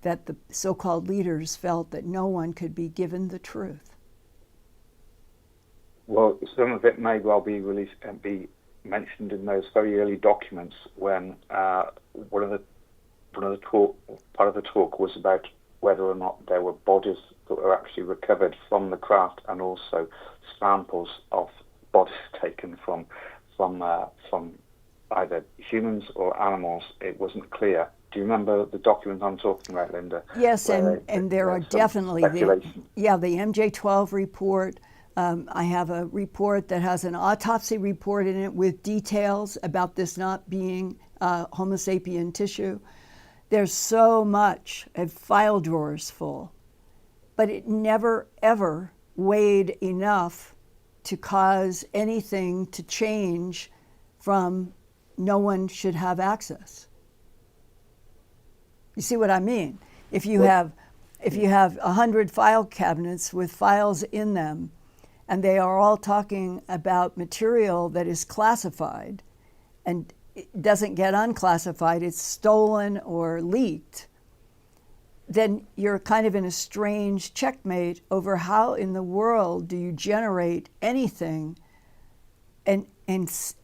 [SPEAKER 1] that the so-called leaders felt that no one could be given the truth?
[SPEAKER 3] Well, some of it may well be released and be mentioned in those very early documents when part of the talk was about whether or not there were bodies that were actually recovered from the craft, and also samples of bodies taken from either humans or animals. It wasn't clear. Do you remember the document I'm talking about, Linda?
[SPEAKER 1] Yes, and there are definitely the MJ12 report. I have a report that has an autopsy report in it with details about this not being Homo sapien tissue. There's so much, file drawers full, but it never ever weighed enough to cause anything to change from no one should have access. You see what I mean? If you have 100 file cabinets with files in them, and they are all talking about material that is classified and it doesn't get unclassified, it's stolen or leaked, then you're kind of in a strange checkmate over how in the world do you generate anything and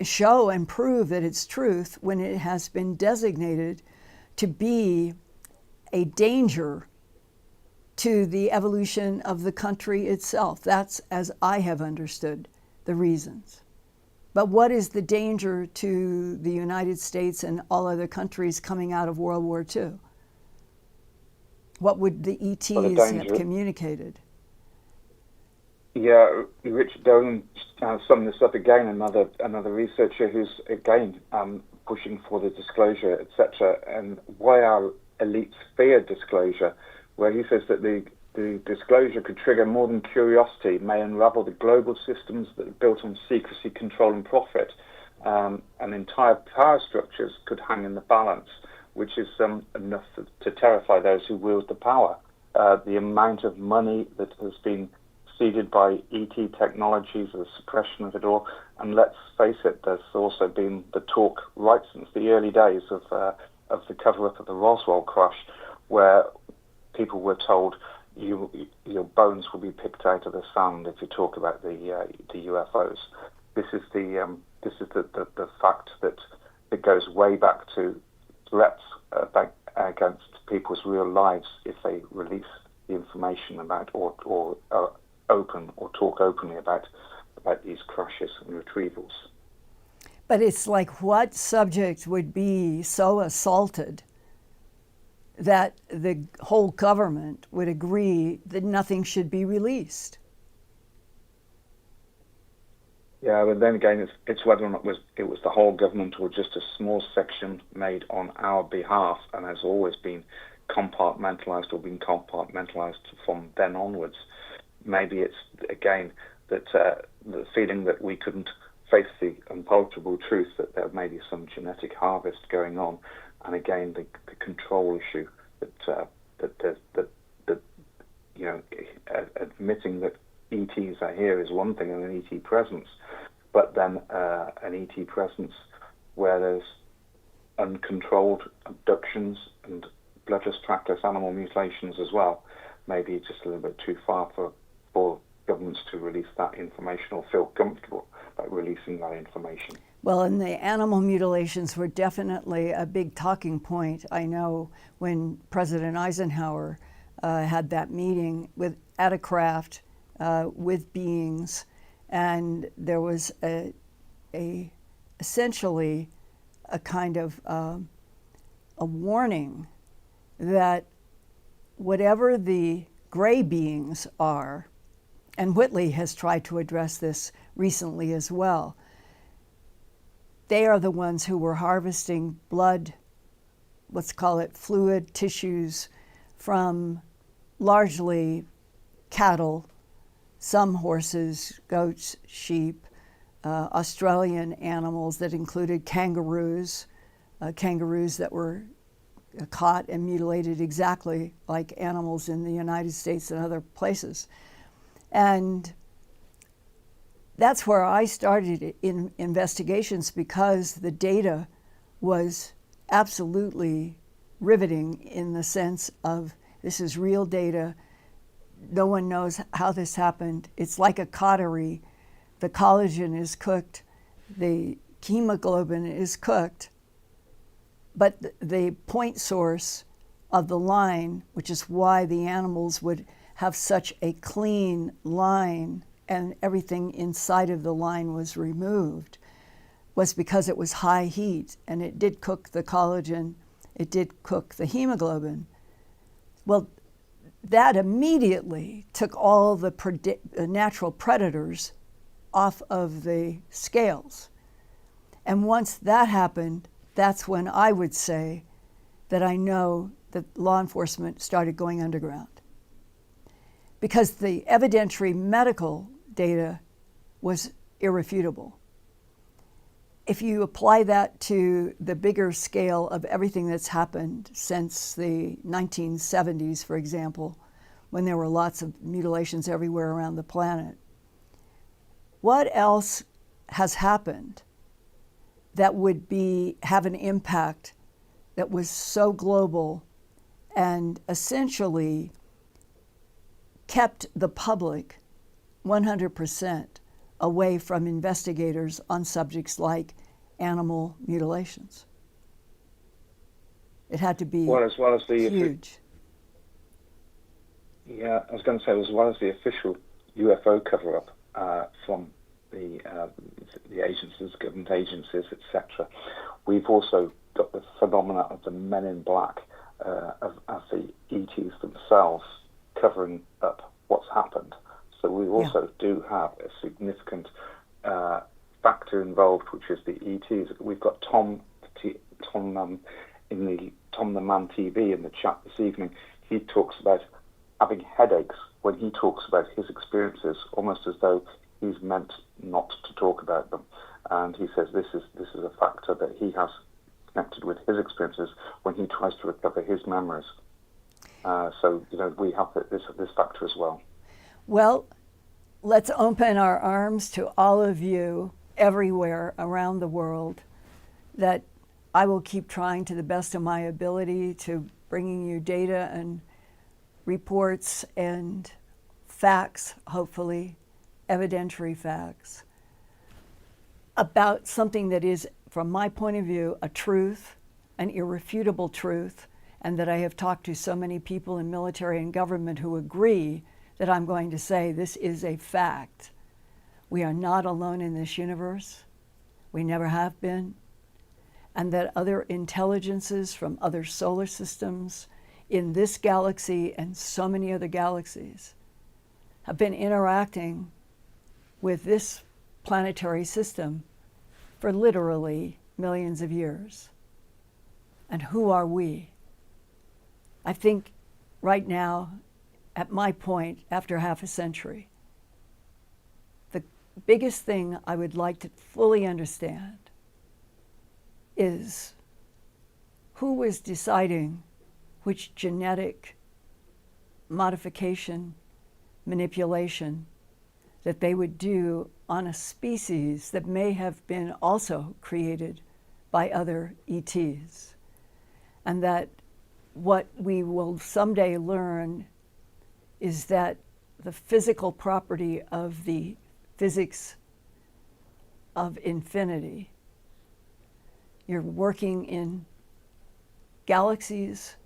[SPEAKER 1] show and prove that it's truth when it has been designated to be a danger to the evolution of the country itself. That's as I have understood the reasons. But what is the danger to the United States and all other countries coming out of World War II? What would the ETs have communicated?
[SPEAKER 3] Yeah, Richard Dolan summed this up again, another researcher who's again pushing for the disclosure, etc. And why our elites fear disclosure, where he says that the disclosure could trigger more than curiosity, may unravel the global systems that are built on secrecy, control, and profit, and entire power structures could hang in the balance, which is enough to terrify those who wield the power. The amount of money that has been seeded by ET technologies, the suppression of it all, and let's face it, there's also been the talk right since the early days of the cover-up of the Roswell crash, where people were told your bones will be picked out of the sand if you talk about the UFOs. This is the fact that it goes way back to threats against people's real lives if they release the information about or open or talk openly about these crashes and retrievals.
[SPEAKER 1] But it's like, what subject would be so assaulted that the whole government would agree that nothing should be released?
[SPEAKER 3] Yeah, but then again, it's whether or not it was the whole government or just a small section made on our behalf, and has always been compartmentalized from then onwards. Maybe it's, again, that the feeling that we couldn't face the unpalatable truth that there may be some genetic harvest going on, and again the control issue that admitting that ETs are here is one thing, and an ET presence, but then an ET presence where there's uncontrolled abductions and bloodless, trackless animal mutilations as well. Maybe it's just a little bit too far for governments to release that information or feel comfortable about releasing that information.
[SPEAKER 1] Well, and the animal mutilations were definitely a big talking point. I know when President Eisenhower had that meeting at a craft with beings, and there was essentially a kind of a warning that whatever the gray beings are, and Whitley has tried to address this recently as well, they are the ones who were harvesting blood, let's call it fluid tissues, from largely cattle, some horses, goats, sheep, Australian animals that included kangaroos that were caught and mutilated exactly like animals in the United States and other places. And that's where I started in investigations, because the data was absolutely riveting in the sense of, this is real data. No one knows how this happened. It's like a cautery. The collagen is cooked, the hemoglobin is cooked, but the point source of the line, which is why the animals would have such a clean line and everything inside of the line was removed, was because it was high heat, and it did cook the collagen, it did cook the hemoglobin. Well, that immediately took all the natural predators off of the scales. And once that happened, that's when I would say that I know that law enforcement started going underground. Because the evidentiary medical data was irrefutable. If you apply that to the bigger scale of everything that's happened since the 1970s, for example, when there were lots of mutilations everywhere around the planet, what else has happened that would have an impact that was so global and essentially kept the public 100% away from investigators on subjects like animal mutilations? It had to be huge.
[SPEAKER 3] Yeah, I was going to say, as well as the official UFO cover-up from the agencies, government agencies, etc., we've also got the phenomena of the Men in Black, of the ETs themselves covering up what's happened. So we also do have a significant factor involved, which is the ETs. We've got Tom in the Tom the Man TV in the chat this evening. He talks about having headaches when he talks about his experiences, almost as though he's meant not to talk about them. And he says this is a factor that he has connected with his experiences when he tries to recover his memories. So we have this factor as well.
[SPEAKER 1] Well, let's open our arms to all of you everywhere around the world, that I will keep trying to the best of my ability to bringing you data and reports and facts, hopefully, evidentiary facts, about something that is, from my point of view, a truth, an irrefutable truth, and that I have talked to so many people in military and government who agree that I'm going to say this is a fact. We are not alone in this universe. We never have been. And that other intelligences from other solar systems in this galaxy and so many other galaxies have been interacting with this planetary system for literally millions of years. And who are we? I think right now, at my point, after half a century, the biggest thing I would like to fully understand is who was deciding which genetic modification, manipulation that they would do on a species that may have been also created by other ETs. And that what we will someday learn is that the physical property of the physics of infinity, you're working in galaxies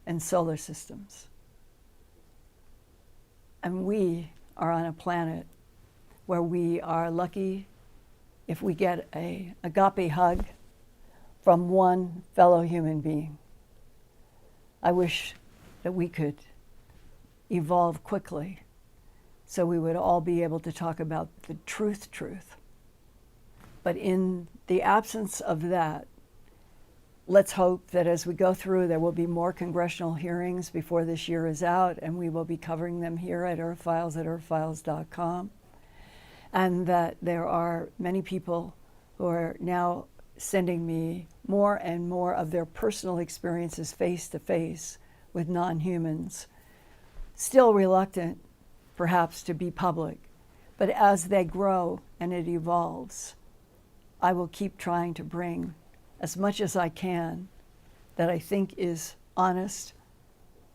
[SPEAKER 1] and solar systems. And we are on a planet where we are lucky if we get an agape hug from one fellow human being. I wish that we could evolve quickly so we would all be able to talk about the truth. But in the absence of that, let's hope that as we go through, there will be more congressional hearings before this year is out, and we will be covering them here at Earthfiles at earthfiles.com. And that there are many people who are now sending me more and more of their personal experiences face to face with non-humans, still reluctant perhaps to be public. But as they grow and it evolves, I will keep trying to bring as much as I can that I think is honest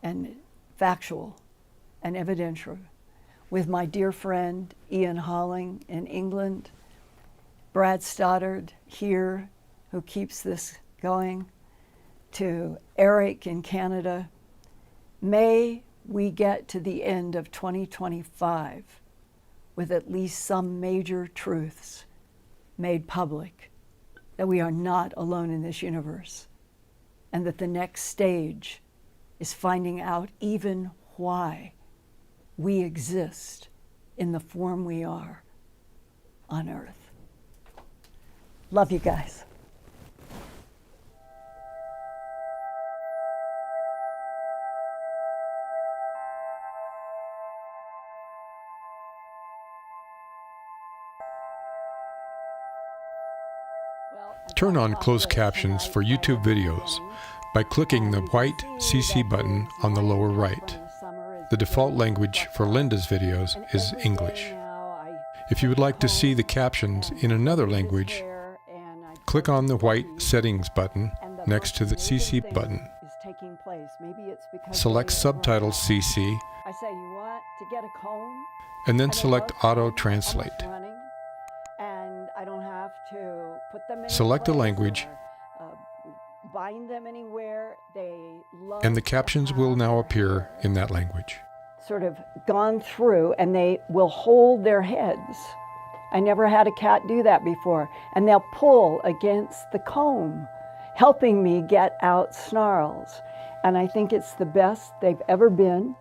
[SPEAKER 1] and factual and evidential, with my dear friend Ian Holling in England, Brad Stoddard here, who keeps this going, to Erik in Canada. May we get to the end of 2025 with at least some major truths made public, that we are not alone in this universe, and that the next stage is finding out even why we exist in the form we are on Earth. Love you guys.
[SPEAKER 4] Turn on closed captions for YouTube videos by clicking the white CC button on the lower right. The default language for Linda's videos is English. If you would like to see the captions in another language, click on the white settings button next to the CC button. Select Subtitles CC, and then select Auto Translate. Select a language, and the captions will now appear in that language.
[SPEAKER 1] Sort of gone through, and they will hold their heads. I never had a cat do that before. And they'll pull against the comb, helping me get out snarls. And I think it's the best they've ever been.